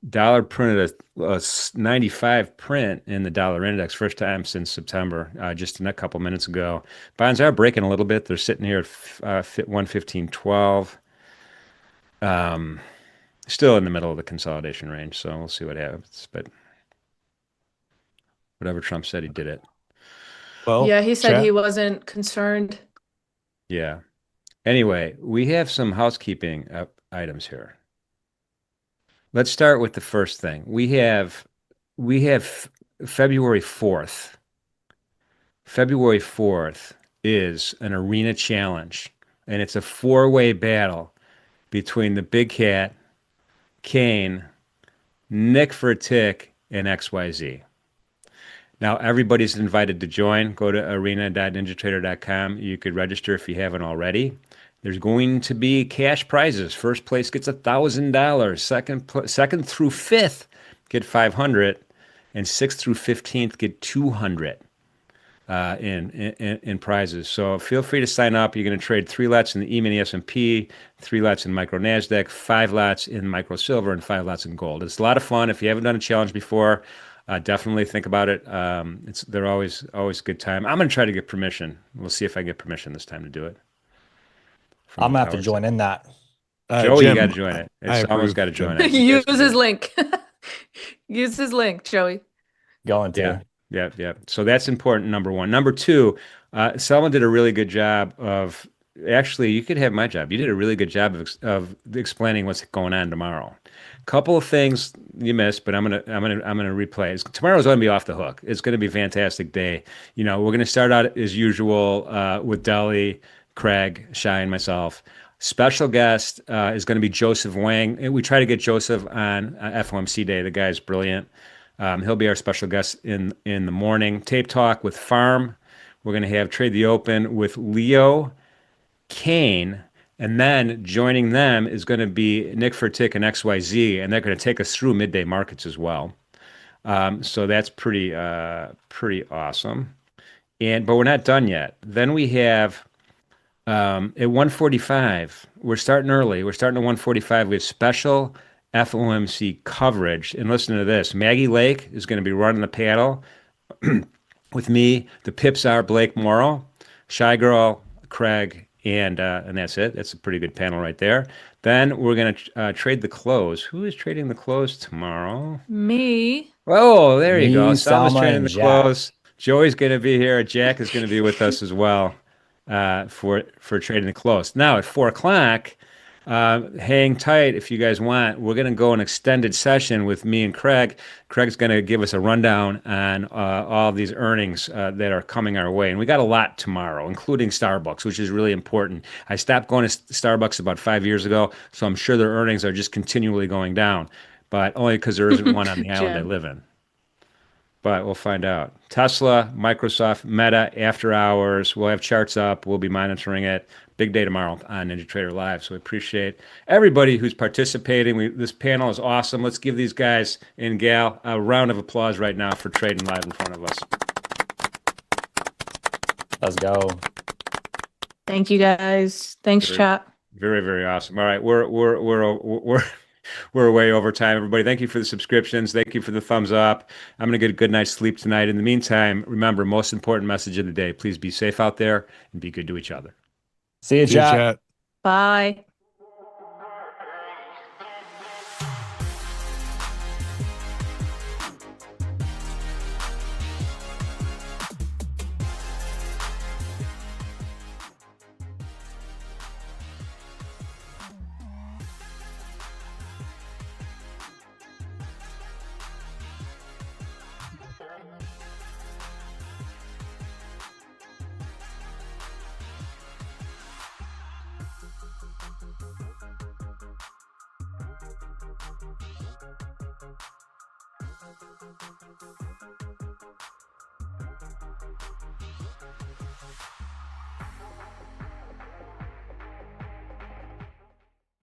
dollar printed a 95 print in the dollar index, first time since September, just a couple minutes ago. Bonds are breaking a little bit. They're sitting here at 115.12. Still in the middle of the consolidation range, so we'll see what happens. But whatever Trump said, he did it. Well, yeah, he said he wasn't concerned. Yeah. Anyway, we have some housekeeping items here. Let's start with the first thing. We have February 4th. February 4th is an arena challenge, and it's a four-way battle between the Big Cat, Kane, Nick for a Tick, and XYZ. Now, everybody's invited to join. Go to arena.ninjatrader.com. You could register if you haven't already. There's going to be cash prizes. First place gets $1,000. Second through fifth get $500, and sixth through 15th get $200 in prizes. So feel free to sign up. You're going to trade 3 lots in the E-mini S&P, 3 lots in micro NASDAQ, 5 lots in micro silver, and 5 lots in gold. It's a lot of fun. If you haven't done a challenge before, definitely think about it. They're always a good time. I'm going to try to get permission. We'll see if I get permission this time to do it. I'm gonna have to join in that. Joey, Jim, you got to join it. It's almost got to join it. Use his link. Use his link, Joey. Going to. Yeah. So that's important, number one. Number two, Salma did a really good job of, actually, you could have my job. You did a really good job of explaining what's going on tomorrow. Couple of things you missed, but I'm gonna replay. Tomorrow's going to be off the hook. It's going to be a fantastic day. You know, we're going to start out as usual with Deli, Craig, Shine, myself. Special guest is going to be Joseph Wang. And we try to get Joseph on FOMC Day. The guy's brilliant. He'll be our special guest in the morning. Tape Talk with Farm. We're going to have Trade the Open with Leo, Kane, and then joining them is going to be Nick Furtick and XYZ, and they're going to take us through midday markets as well. So that's pretty awesome. But we're not done yet. Then we have at 1:45. We're starting early. We're starting at 1:45. We have special FOMC coverage. And listen to this. Maggie Lake is going to be running the panel with me. The pips are Blake Morrow, Shy Girl, Craig, and that's it. That's a pretty good panel right there. Then we're going to trade the close. Who is trading the close tomorrow? Me. Oh, there you go. Salma, Salma's trading the Jack. close. Joey's going to be here. Jack is going to be with us as well for trading the close. Now at 4 o'clock, hang tight if you guys want. We're going to go an extended session with me and Craig. Craig's going to give us a rundown on all of these earnings that are coming our way. And we got a lot tomorrow, including Starbucks, which is really important. I stopped going to Starbucks about 5 years ago, so I'm sure their earnings are just continually going down, but only because there isn't one on the island I live in. But we'll find out. Tesla, Microsoft, Meta, after hours. We'll have charts up. We'll be monitoring it. Big day tomorrow on NinjaTrader Live. So we appreciate everybody who's participating. This panel is awesome. Let's give these guys and gal a round of applause right now for trading live in front of us. Let's go. Thank you guys. Thanks, chat. Very, very awesome. All right, we're We're way over time, everybody. Thank you for the subscriptions. Thank you for the thumbs up. I'm going to get a good night's sleep tonight. In the meantime, remember, most important message of the day, please be safe out there and be good to each other. See you, See you, chat. chat. Bye.